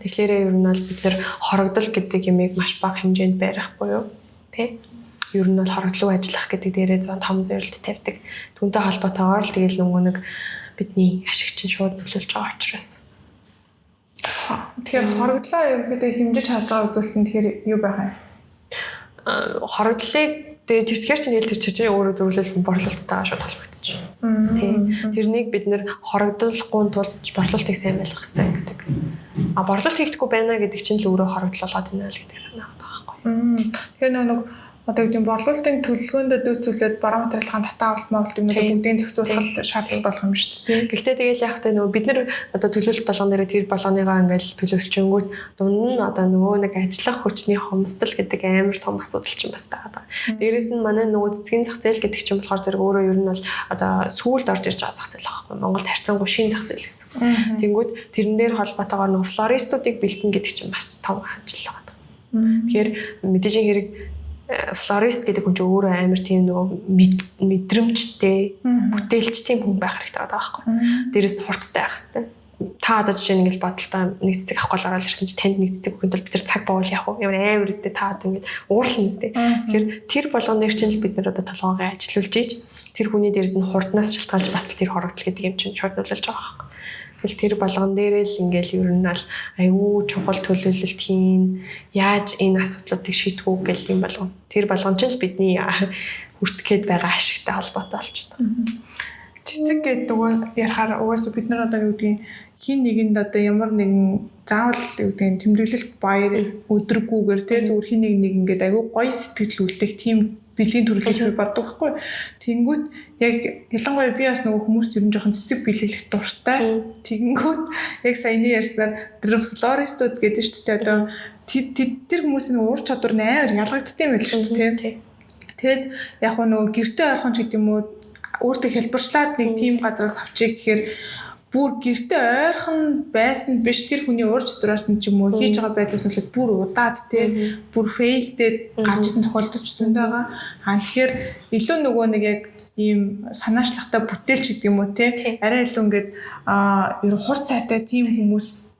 Тэгэхээр ер нь бол бид нэр хорогдол гэдэг юмыг маш бага хэмжээнд барих буюу тий ер нь бол хорогдлоо ажиллах гэдэг дээрээ зон том зорилт тавьдаг. Түүнтэй холбоотойгоор л тэгэл нөгөө нэг бидний ашиг чинь шууд нөлөөлж байгаа учраас. Тэгэхээр хорогдлоо ерөнхийдөө хэмжиж харж байгаа үзүүлэлт нь тэгэхээр юу байх вэ? Хорогдлыг тэгэхээр чинь хэлдэг чинь өөрөө зөвлөл борлуулалттай шууд холбогдож байна. Тийм. Тэрнийг бид нэр хорогдлохгүй тулд борлуулалтыг сайн байлгах хэрэгтэй гэдэг. Борлуулалт хийхдэггүй байна гэдэг чинь л өөрөө хорогдол болоод байна л гэдэг санаа байгаа байхгүй. Тэгэхээр нэг одоо гэдэг нь борлуулалтын төлөвлөгөөнд дүүцүүлээд бараа материалын татаа авалт мавалт юм бүгдийг зохицуулах шаардлага болох юм шүү дээ. Гэхдээ тэгэл яг та нөгөө бид нар одоо төлөвлөлт болгон дээр тэр болгоныгоо ингээл төлөвлөчөнгүүт дунд нь одоо нөгөө нэг ажиллах хүчний хомсдол гэдэг амар том асуудал чинь бас байгаа. Дээрээс нь манай нөгөө цэцгийн зах зээл гэдэг чинь болохоор зэрэг өөрөө ер нь бол одоо сүүлд орж ирж байгаа зах зээл байхгүй. Монголд харьцангуй шинэ зах зээл гэсэн. Тэнгүүд тэрэн дээр холбоотойгоор нөгөө флористуудыг бэлтэн гэдэг чинь бас том ажил байгаа. Тэгэхээр мэдээж хэрэг флорист гэдэг хүн чинь өөрөө амар тийм нөгөө мэдрэмжтэй, бүтээлчтэй хүн байх хэрэгтэй байгаа байхгүй. Дээрээс нь хурдтай байх хэрэгтэй. Та одоо жишээ нь ингээл бодолтой нэг цэцэг авах гол ороод ирсэн чинь танд нэг цэцэг өгөхөнд бол бид нар цаг боол явах уу? Ямар амар өстэй та одоо ингээд уурлна өстэй. Тэгэхээр тэр болгоныг чинь л бид нар одоо толгоогоо ажилуулж ийж тэр хүний дээрээс нь хурднаас шалтгаалж бас тэр хорогдол гэдэг юм чинь шууд нөлөөлж байгаа байхгүй. Тэгэл тэр болгон дээрээ л ингээл ер нь ал аюу чухал төлөвлөлт хийн яаж энэ асуудлуудыг шийдэх үү гэх юм болгон. Тэр болгон ч бидний хүртэхэд байгаа ашигтай холбоотой болж байна. Цэцэг гэдэг нөгөө ярахаар угаасаа бид нар одоо юу гэдгийг хин нэгэнд одоо ямар нэгэн заавал юу гэдгийг тэмдэглэлт баяр өдрөггүйгээр тий зүгээр хин нэг ингээд аюу гоё сэтгэл үлдэх тийм бэлгийн төрөлж би боддог байхгүй. Тэнгүүт яг ялангуяа би бас нөгөө хүмүүст ер нь жоохон цэцэг бэлгэлэх дуртай. Тэнгүүт яг саяны ярьснаар тэр флористууд гэдэг шүү дээ одоо тэр хүмүүсийн ур чадвар амар ялгагдсан юм байл шүү дээ. Тэгээд яг нөгөө гэртээ ойрхон ч гэдэг юм уу өөртөө хэлбэрчлээд нэг тийм газраас авчиг гэхээр бүр гэртээ ойрхон байсан биш тэр хүний ур чадвараас нь ч юм уу хийж байгаа байдлаас нь л бүр удаад тий бүр фейлдээд гарч исэн тохиолдол ч зөндөө байгаа. Тэгэхээр илүү нөгөө нэг яг ийм санаачлагтай бүтээлч гэдэг юм уу тий арай илүү ингээд ер нь хур цайтай тийм хүмүүс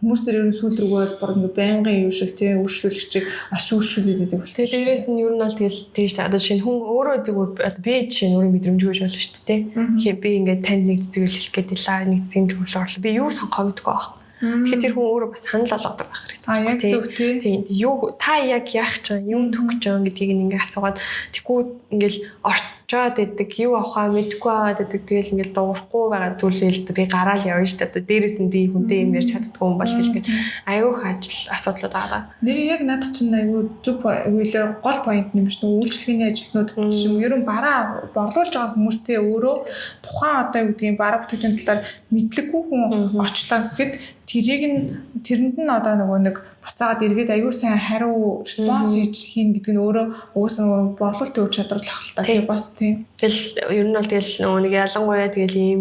төр ер нь сүүл рүүгээ бол бүр ингээд байнгын юу шиг тий өөрчлөлөгчийг маш өөрчлүүлээд байдаг болчих. Тэгээ дээрээс нь ер нь бол тэгэл тийш одоо шинэ хүн өөрөө зүгээр би чинь өөрөө мэдрэмжгүй болно шүү дээ тий. Би ингээд танд нэг цэцэг хэлэх гээд илаа нэг цэцгийн төлөв орлоо. Би юу сонгох мэдгүй байна. Тэгэхээр тэр хүн өөрөө бас санал болгодог байх хэрэгтэй. Яг зөв тий. Тийм юу та яг яах гэж юм төгч байгаа гэдгийг ингээд асуугаад тэггүй ингээд очоод идэг, юу авахаа мэдэхгүй аваад идэг. Тэгэл ингээд дуурахгүй байгаа зүйлэл би гараал явна шүү дээ. Дээрээс нь би хүнтэй юм ярьж чаддгүй юм бол гэлтэй. Аюух асуудлууд байгаа. Нэр яг над чинь аюу зүг аюулаа гол point юм шүү. Үйлчлэгээний ажилтнууд юм ер нь бараа борлуулж байгаа хүмүүстэй өөрөө тухайн одоо юу гэдгийг бараа бүтээгдэхүүн талаар мэдлэггүй хүн очлаа гэхэд тэрэнд нь одоо нөгөө нэг буцаагаад эргээд аюу сайн хариу респонс хийн гэдэг нь өөрөө угаасаа нөгөө борлуулалтын ур чадвар л ахaltaа тийм бас тийм. Тэгэл ер нь бол тэгэл нөгөө нэг ялангуяа тэгэл ийм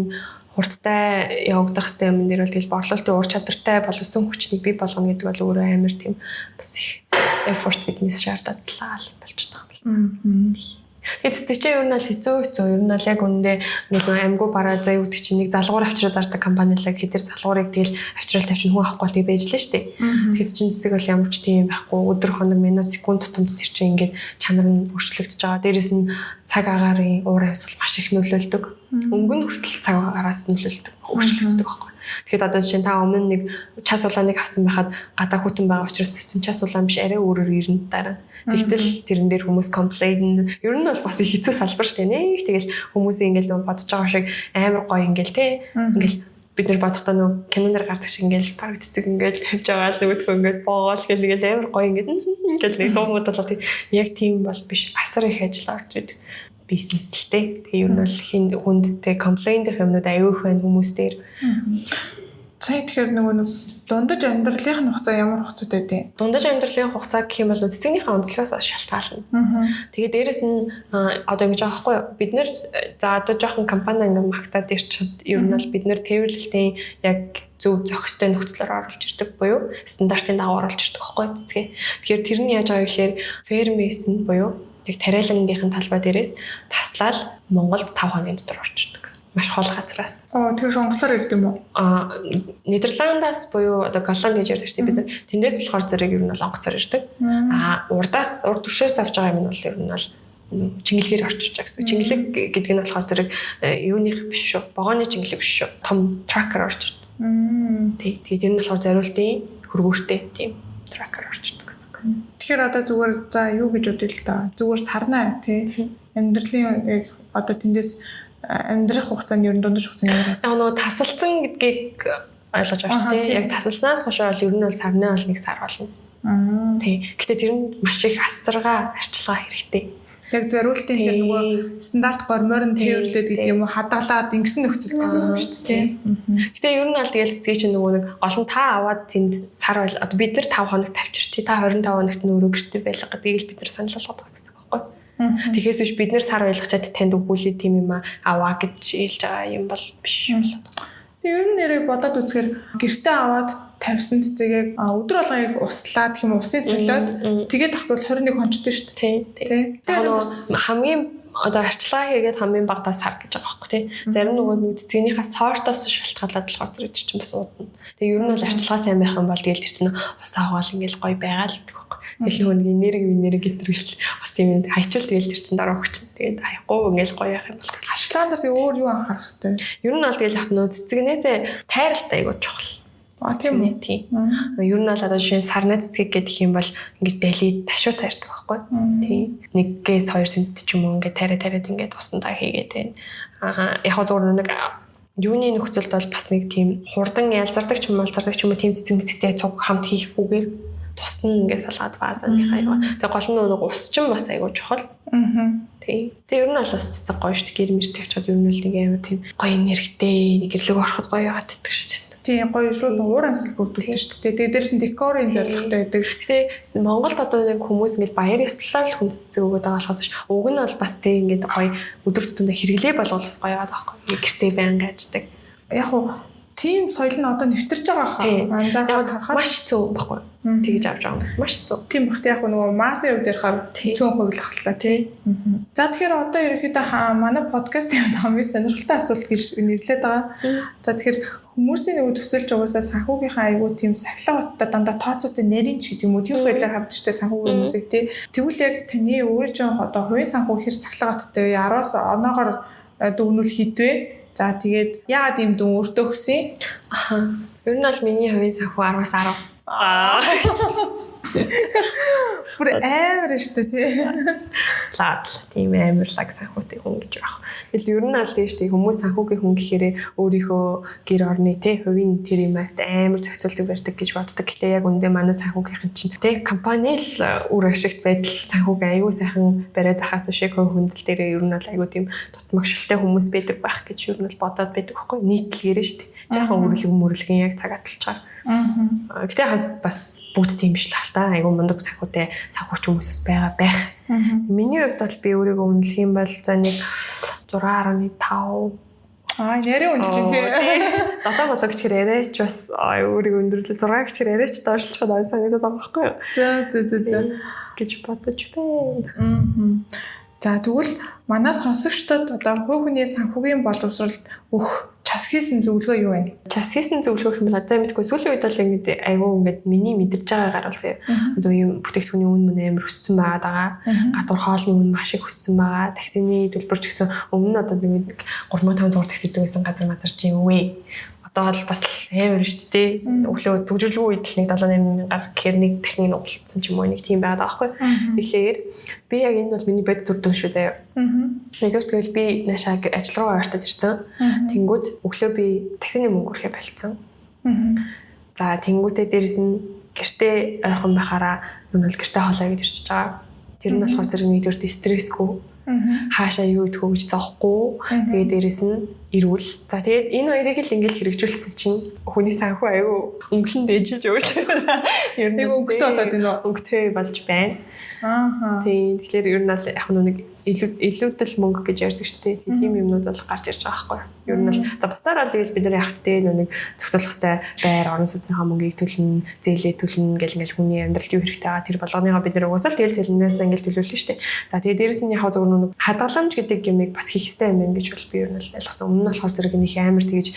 хурдтай явагдах хэвээр юм дээр бол тэгэл борлуулалтын ур чадвартай боловсон хүчнийг бий болгоно гэдэг бол өөрөө амар тийм бас их effort биднээс шаардлагатай юм болж байгаа юм байна. Тэгээд чи ер нь л хэцүү ер нь л яг үндэ нэг амьгүй бараа заа юу гэдэг чинь нэг залгуур авчраа зардаг компани л хэдэр залгуурыг тэгэл авчраал тавьчих хүн авахгүй л байж лээ шүү дээ. Тэгэхээр чинь цэцэг бол ямар ч тийм байхгүй өдөр хоног минут секунд тутамд тэр чинь ингээд чанар нь өөрчлөгдөж байгаа. Дээрээс нь цаг агаарын уур амьсгал маш их нөлөөлдөг. Өнгөн хүртэл цаг агаараас нөлөөлдөг. Өөрчлөгддөг байхгүй. Тэгэхэд одоо жишээ нь та өмнө нэг час улааныг авсан байхад гадаа хүтэн байгаа учраас чинь час улаан биш арай өөрөөр ирнэ дараа. Тэгтэл тэрэн дээр хүмүүс complain ер нь бол бас их хэцүү салбар шүү дээ. Нэг тэгэл хүмүүсийн ингээл бодож байгаа шиг амар гоё ингээл те. Ингээл бид нар бодохдоо нөө киноноор гардаг шиг ингээл баг цэцэг ингээл тавьж байгаа л нөгөөдхөө ингээл боогоол гэл ингээл амар гоё ингээл нэг дуумууд болоо яг тийм бол биш. Асар их ажил орж идэг бизнес л те. Тэгээ ер нь бол хин хүнд те complain дэх юмнууд аюух байна хүмүүс дээр. Цай тэгэхээр нөгөө нэг дундаж амьдралын хугацаа ямар хугацаатай вэ? Дундаж амьдралын хугацаа гэх юм бол цэцэгнийхээ онцлогоос шалтгаална. Тэгээ дээрэс нь одоо ингэж байгаа байхгүй юу? Бид нэр за одоо жоохон компани ингэ магтаад ирчихэд ер нь бол бид нэр тээвэрлэлтийн яг зөв зохистой нөхцлөөр оруулж ирдэг буюу стандартын дагуу оруулж ирдэг байхгүй юу цэцгээ. Тэгэхээр тэр нь яаж байгаа гэхээр фермээс нь буюу яг тариалангийнхын талбай дээрээс таслаад Монголд 5 хоногийн дотор орчдөг гэсэн. Маш хол газраас. Тэр онгоцоор ирд юм уу? Нидерландаас буюу одоо Голланд гэж ярьдаг шүү дээ бид нар. Тэндээс болохоор зэрэг ер нь бол онгоцоор ирдэг. Урд түвшээс авч байгаа юм нь бол ер нь бол чингэлгээр орчиж байгаа гэсэн. Чингэлэг гэдэг нь болохоор зэрэг юуных биш шүү. Богооны чингэлэг биш шүү. Том тракер орж ирдэг. Тэгээд тэр нь болохоор зориултын хөргөөртэй тийм тракер орж ирдэг гэсэн. Тэгэхээр одоо зүгээр за юу гэж бодъё л да. Зүгээр сарнаа тий. Амьдралын яг одоо тэндээс амьдрах хугацааны ер нь дундаж хугацааны ямар? Яг нөгөө тасалсан гэдгийг ойлгож байгаа шүү дээ. Яг тасалснаас хойш бол ер нь бол сарны бол 1 сар болно. Тий. Гэтэ тэр нь маш их асаргаа арчилгаа хэрэгтэй. Яг зориултын тэр нөгөө стандарт гормоор нь тээвэрлээд гэдэг юм уу хадгалаад ингэсэн нөхцөл гэсэн юм шүү дээ. Гэтэ ер нь бол тэгэл цэцгээ чинь нөгөө нэг гол нь та аваад тэнд сар бол одоо бид нар 5 хоног тавьчихчих. Та 25 хоногт нь өөрөө гэртээ байлга гэдгийг л бид нар санал болгоод байгаа гэсэн үг байхгүй. Тэгэхээс биш бид нар сар ойлгочоод танд өгүүлээ тийм юм аваа гэж хэлж байгаа юм бол биш болоод. Тэг ер нь нэрээ бодоод үзэхээр гэртээ аваад тавьсан цэцэгийг өдөр болгоо яг услаад гэх юм усын солиод тэгээд тахтвал 21 хончтой шүү дээ. Тий. Хамгийн одоо арчилгаа хийгээд хамгийн багадаа сар гэж байгаа байхгүй тий. Зарим нөгөө цэцгийнхаа сортоос шалтгаалаад болохоор зэрэг чинь бас уудна. Тэгээ ер нь бол арчилгаа сайн байх юм бол тэгэл тэр чинь ус аваал ингээл гоё байгаа л гэдэг байхгүй. Тэгэл нөгөө энерги гитэргээл бас юм хайчвал тэгэл тэр чинь дараа өгч. Тэгээд хаяхгүй ингээл гоё яах юм бол арчилгаанд бас өөр юу анхаарах хэрэгтэй. Ер нь бол тэгэл яг нөгөө цэцгнээсээ тайралтай айгуу чухал. Тийм. Ер нь бол одоо жишээ нь сарны цэцэг гэдэг юм бол ингээд дэлий ташуу таардаг байхгүй. Тийм. 1-2 см ч юм уу ингээд тариад ингээд усандаа хийгээд байна. Яг зөвөр нэг юуны нөхцөлд бол бас нэг тийм хурдан ялзардаг ч юм уу тийм цэцэгтэй цуг хамт хийхгүйгээр тусна ингээд салгаад вазаныхаа яа. Тэгээ гол нь нэг ус ч юм бас айгуу чухал. Тийм. Тэгээ ер нь бол бас цэцэг гоё шүү дээ. Гэр мэр тавьчихад ер нь л нэг амар тийм гоё энергитэй нэг гэрлөг ороход гоё яагаад гэдэг шүү дээ. Тийм гоё шууд уур амьсгал бүрдүүлдэг шүү дээ. Тэгээ дээрээс нь декорын зорилготой байдаг. Гэтэ Монголд одоо нэг хүмүүс ингээд баяр ёслолоор л хүн цэцэг өгöd байгаа болохоос уг нь бол бас тийм ингээд гоё өдөр тутамдаа хэрэглээ болгоулах гоё байгаа байхгүй. Гэртээ байнга аждаг. Яг уу тийм соёл нь одоо нэвтэрж байгаа хаа. Анзаараад харахад маш зөв байхгүй. Тэгж авч байгаа юм маш зөв. Тийм бахт яг нөгөө массын хувьд ярихаар цөөн хувилах л та тий. За тэгэхээр одоо ерөнхийдөө манай подкастын хамгийн сонирхолтой асуулт гэж нэрлээд байгаа. За тэгэхээр хүмүүсийн нөгөө төсөөлж угаасаа санхүүгийнхаа айгуу тийм сахилгааттай дандаа тооцоотой нарийн ч гэдэг юм уу тийм байдлаар хардаг штэ санхүүгийн хүмүүсийг тий. Тэгвэл яг таны өөрийн одоо хувийн санхүү хэр сахилгааттай 10-аас оноогоор дүгнүүл хийдвэ. За тэгээд яагаад юм дүн өөртөө өгсөн? Ер нь бол миний хувийн санхүү 10-аас 10. Бүр амар штэ тий. Лаад тийм амарлаг санхүүтэй хүн гэж байна. Тэгэл ер нь аль тийм штэ хүмүүс санхүүгийн хүн гэхээр өөрийнхөө гэр орны тий хувийн тэр юмас амар зохицуулдаг барьдаг гэж боддог. Гэтэ яг үндэ манай санхүүгийнхэн чинь тий компани л үр ашигт байдал санхүүгийн аюу сайхан бариад ахаас шиг хүндэл дээр ер нь бол аюу тийм тутмагшилтай хүмүүс байдаг байх гэж ер нь бол бодоод байдаг байхгүй нийтлэгээр штэ. Жаахан мөрлөгийн яг цаг аталчаар. Гэтэ бас бүгд тийм биш л хальтаа айгу мундаг санхүүтэй санхүүч хүмүүс байгаа байх. Миний хувьд бол би өөрийгөө үнэлэх юм бол за нэг 6.5 нэрээ үнэлж чинь тий. 7 болоо гэхээр яриач бас өөрийгөө өндөрлөө 6 гэхээр яриач доошлох надад санагдаад байгаа байхгүй юу? За гэж бодож байна. За тэгвэл манай сонсогчдод одоо хувь хүний санхүүгийн боловсролд өгөх час хийсэн зөвлөгөө юу вэ? Час хийсэн зөвлөгөө юм байна. За мэдгүй сүүлийн үед бол ингээд айгүй ингээд миний мэдэрч байгаагаар бол заяа. Одоо юм бүтээгдэхүүний үн мөн амар өссөн байгаа. Гадуур хоолны үн маш их өссөн байгаа. Таксины төлбөр ч гэсэн өмнө нь одоо нэг 3500 такси идэх байсан газар мазар чи юу вэ? Одоо бол бас амар шүү дээ. Өглөө төгжрөлгүй үед л нэг 7-8 гэхээр нэг дахин нугалцсан ч юм уу нэг тийм байгаад байгаа байхгүй. Тэгэхээр би яг энэ бол миний бод дүр дүн шүү заяа. Нэгдүгээр тэгэл би наашаа ажил руу ойртоод ирсэн. Тэнгүүд өглөө би таксины мөнгө өрхөө болцсон. За тэнгүүтээ дээрэс нь гэртээ ойрхон байхаараа юм бол гэртээ хоолоо гэж ирчихэж байгаа. Тэр нь болохоор зэрэг нэгдүгээр стрессгүй. Хаашаа юу идэх вэ гэж зоохгүй. Тэгээд дээрэс нь ирүүл. За тэгээд энэ хоёрыг л ингээл хэрэгжүүлсэн чинь хүний санхүү аюу өнгөлн дээжилж өөрчлөө. Ер нь өнгөтэй болоод байна уу? Өнгөтэй болж байна. Тийм тэгэхээр ер нь бол яг нэг илүүдэл мөнгө гэж ярьдаг шүү дээ. Тийм юмнууд бол гарч ирж байгаа байхгүй. Ер нь бол за бусдаар бол бид нар явахт те нэг зохицуулах хэвээр байр орон сууцныхаа мөнгийг төлнө, зээлээ төлнө гэл ингээл хүний амьдралд юу хэрэгтэй байгаа тэр болгоныгоо бид нар уусаал тэгэл зэлнээс ингээл төлөвлөсөн шүү дээ. За тэгээд дээрэс нь яг зөв нэг хадгаламж гэдэг юмыг бас хийх хэрэгтэй юм байна гэж бол би ер нь ойлгосон. Өмнө нь болохоор зэрэг нэг амар тэгж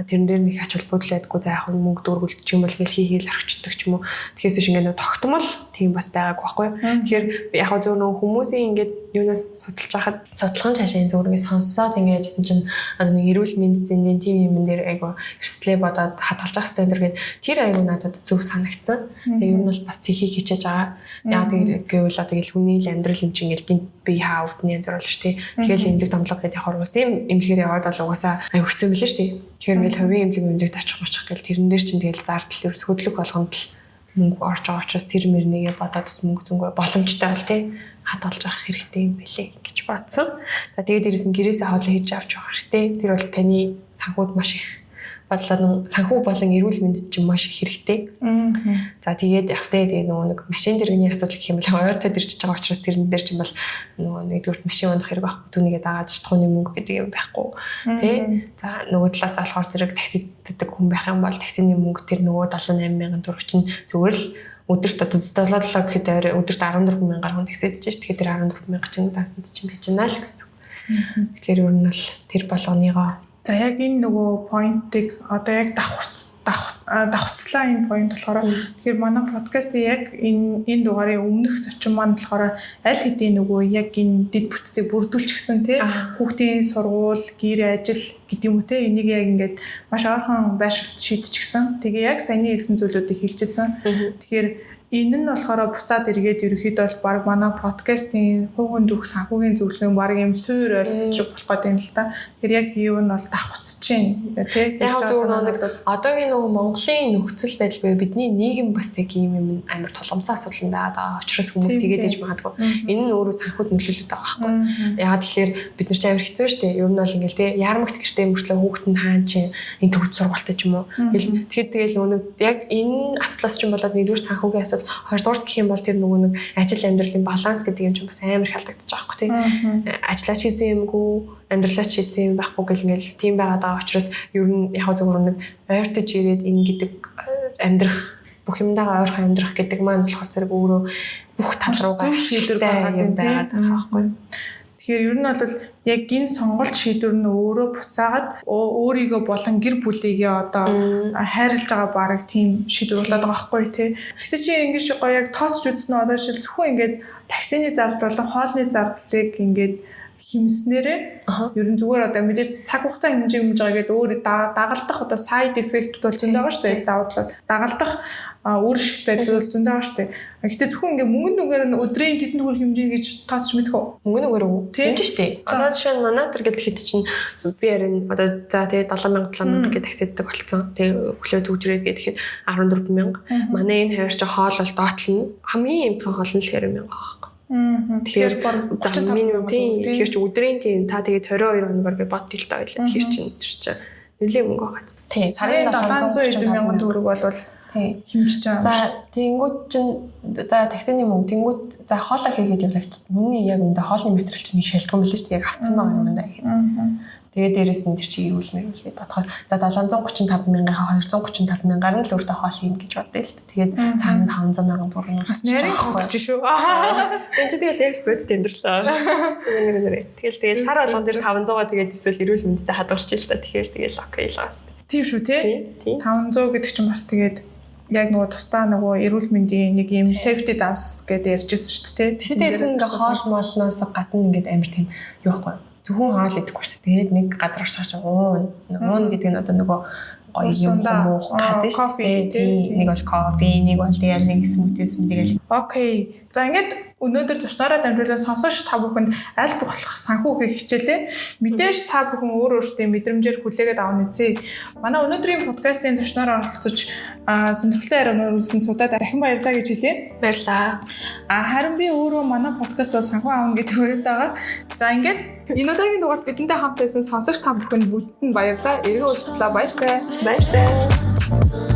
тэрэн дээр нэг ач холбогдол байдаггүй за яг мөнгө дөрвөлт ч юм бол ингээл хийгээл орчдөг ч юм уу. Тэгэхээс шиг ингээд тогтмол тийм бас байгаагүй байхгүй. Тэгэхээр яг зөв нэг хүмүүсийн ингээд юунаас судалж байхад судалгаан цаашаа зөвөргөө сонссоод ингээд яжсэн чинь одоо нэг эрүүл мэндийн зэндийн тийм юм дээр айгу эрсдлээ бодоод хадгалж явах стендер гээд тэр айгу надад зөв санагдсан. Тэгээ ер нь бол бас тийхийг хичээж байгаа. Яг гэвэл одоо тэгэл хүний л амьдрал юм чинь ингээд гинт бие хаавдны янзуурл шүү дээ. Тэгэхээр эмнэлэг томлого гэдэг яг ус юм эмнэлгээр яваад бол угаасаа айгу хэцүү мэлээ шүү дээ. Тэгэхээр ингээд хувийн эмнэлэгт очих мочих гэл тэрэн дээр чинь тэгэл зардал ерөөс хөдлөх болгонд л мөнгө орж байгаа учраас тэр мөрнийгээ бодоод мөнгө зөнгөө боломжтой бол тий хадгалж авах хэрэгтэй юм билээ гэж бодсон. За тэгээд дээрэс нь гэрээсээ хоолой хийж авч явах хэрэгтэй. Тэр бол таны санхуд маш их бодлоо санхүү болон эрүүл мэндэд ч маш их хэрэгтэй. За тэгээд явтаа тэгээд нөгөө нэг машин зэрэгний асуудал гэх юм бол ойртоод ирчихэж байгаа учраас тэрэн дээр ч юм бол нөгөө нэгдүгээр машин унах хэрэг байхгүй түүнийгээ дагаад шатхууны мөнгө гэдэг юм байхгүй. Тэ? За нөгөө талаас болохоор зэрэг такси дэтдэг хүн байх юм бол таксины мөнгө тэр нөгөө 78,000 төгрөг чинь зүгээр л өдөрт одоо 77 гэхэд өдөрт 14,000 хүн такси идэж шүү. Тэгэхээр тэр 14,000 чинь таасанд чинь бичнаа л гэсэн. Тэгэхээр ер нь бол тэр болгоныгоо за яг энэ нөгөө поинтыг одоо яг давхцлаа энэ поинт болохоор тэгэхээр манай подкастын яг энэ дугаарыг өмнөх зочин маань болохоор аль хэдийн нөгөө яг энэ дэд бүтцийг бүрдүүлчихсэн тий хүүхдийн сургууль, гэр ажил гэдэг юм уу тий энийг яг ингээд маш ойрхон байршилт шийдчихсэн. Тэгээ яг саяны хэлсэн зүйлүүдийг хэлжсэн. Тэгэхээр энэ нь болохоор буцаад эргээд ерөөхдөө бол баг манай подкастын хувийн дүүх санхүүгийн зөвлөгийн баг юм суур ойлтчих болох гэдэг юм л та. Тэр яг юу нь бол давхцж чинь тий яг зөв нэг одоогийн нөгөө Монголын нөхцөл байдал буюу бидний нийгэм бас яг ийм амар тулгамцсан асуудал юм байгаа. Очроос хүмүүс тэгээд ээж магадгүй. Энэ нь өөрөө санхүүд нөлөөлөд байгаа байхгүй. Яагаад тэгэхээр бид нар ч амар хэцүү шүү дээ. Ер нь бол ингээл тий яармагт гэртээ мөрчлөө хүүхэд нь хаан чинь энэ төвд сургуультай ч юм уу. Тэгэхээр тэгэл нөгөө яг энэ асуудлаас ч юм болоод нэгдүгээр санхүүгийн асуудал хоёрдугаар гэх юм бол тэр нөгөө нэг ажил амьдралын баланс гэдэг юм чинь бас амар их алдагдчих байгаа байхгүй тий. Ажиллаач хийсэн юмгүй амьдралаач хийсэн юм байхгүй гэл ингээл тийм байгаад байгаа учраас ер нь яг зөвхөн нэг ойртож ирээд энэ гэдэг амьдрах бүх юмдагаа ойрхон амьдрах гэдэг маань болохоор зэрэг өөрөө бүх тал руугаа шийдвэр гаргаад байгаа байхгүй. Тэгэхээр ер нь бол яг энэ сонголт шийдвэр нь өөрөө буцаагаад өөрийгөө болон гэр бүлийгээ одоо хайрлаж байгаа баг тийм шийдвэр болоод байгаа байхгүй тий. Гэтэ чи ингэж гоё яг тооцч үзсэн нь одоо шил зөвхөн ингээд таксины зардал болон хоолны зардлыг ингээд хэмснээрээ ер нь зүгээр одоо мэдээж цаг хугацаа хэмжээ хэмж байгаа гэдэг өөр дагалдах одоо side effect бол зөнд байгаа шүү дээ. Давуу тал дагалдах үр шигт байдал бол зөнд байгаа шүү дээ. Гэхдээ зөвхөн ингээ мөнгөнд үгээр нь өдрийн тэдэн төгрөг хэмжээ гэж таасч мэдэх үү? Мөнгөнд үгээр үү? Тийм шүү дээ. Одоо жишээ нь манай тэр гэдэг хэд чинь би харин одоо за тэгээ 70,000 гэдэг таксиддаг болсон. Тэгээ өглөө төгжрээд гэхэд 14,000. Манай энэ хавар чи хоол бол доотлол нь хамгийн эмтхэн хоол нь 20,000 байгаа. Тэгэхээр минимум тийм тэгэхээр чи өдрийн тийм та тэгээд 22 хоногор бод дэлтэй байлаа. Тэгэхээр чи нэлээд мөнгө байгаа. Тийм сарын 740,000 төгрөг болвол тийм хэмжиж байгаа. За тэнгууд чинь за таксины мөнгө тэнгууд за хоолоо хийгээд явлаа. Мөнгөний яг үндэ хоолны материал чинь нэг шалтгаан билээ шүү дээ. Яг авцсан байгаа юм даа гэхэд. Тэгээд дээрэс нь тэр чи ирүүл мэрүүлээд бодохоор за 735,000-ийнхаа 235,000-аар нь л өөртөө хоол хийн гэж бодъё л дээ. Тэгээд цаана 500,000 төгрөг нь бас нэрээ хоцч шүү. Энд чи тэгэл яг бод тэмдэрлээ. Тэгээд сар болгон дээр 500-аа тэгээд эсвэл ирүүл мэндтэй хадгалчих л та. Тэгэхээр тэгэл окей л бас. Тийм шүү тий. 500 гэдэг чинь бас тэгээд яг нөгөө тусдаа нөгөө эрүүл мэндийн нэг юм safety dance гэдэг ярьжсэн шүү дээ тий. Тэгээд ингээ хоол моолноос гадна ингээд амар тийм юу байхгүй. Зөвхөн хоол идэхгүй шүү. Тэгээд нэг газар очиж уун гэдэг нь одоо нөгөө гоё юм уух гэдэг шүү дээ. Нэг бол кофе, нэг бол тэгэл нэг смути тэгэл. Окей. За ингээд өнөөдөр зочноороо дамжуулаад сонсогч та бүхэнд аль болох санхүү хийх хичээлээ. Мэдээж та бүхэн өөр өөрсдийн мэдрэмжээр хүлээгээд авах нэзээ. Манай өнөөдрийн подкастын зочноор оролцож сонирхолтой яриа өргөсөн судад дахин баярлалаа гэж хэлье. Баярлалаа. Харин би өөрөө манай подкаст бол санхүү аавна гэдэг хүрээд байгаа. За ингээд энэ удаагийн дугаарт бидэнтэй хамт байсан сонсогч та бүхэнд бүгдэнд баярлалаа. Эргээ уулзлаа. Баярлалаа. Баярлалаа.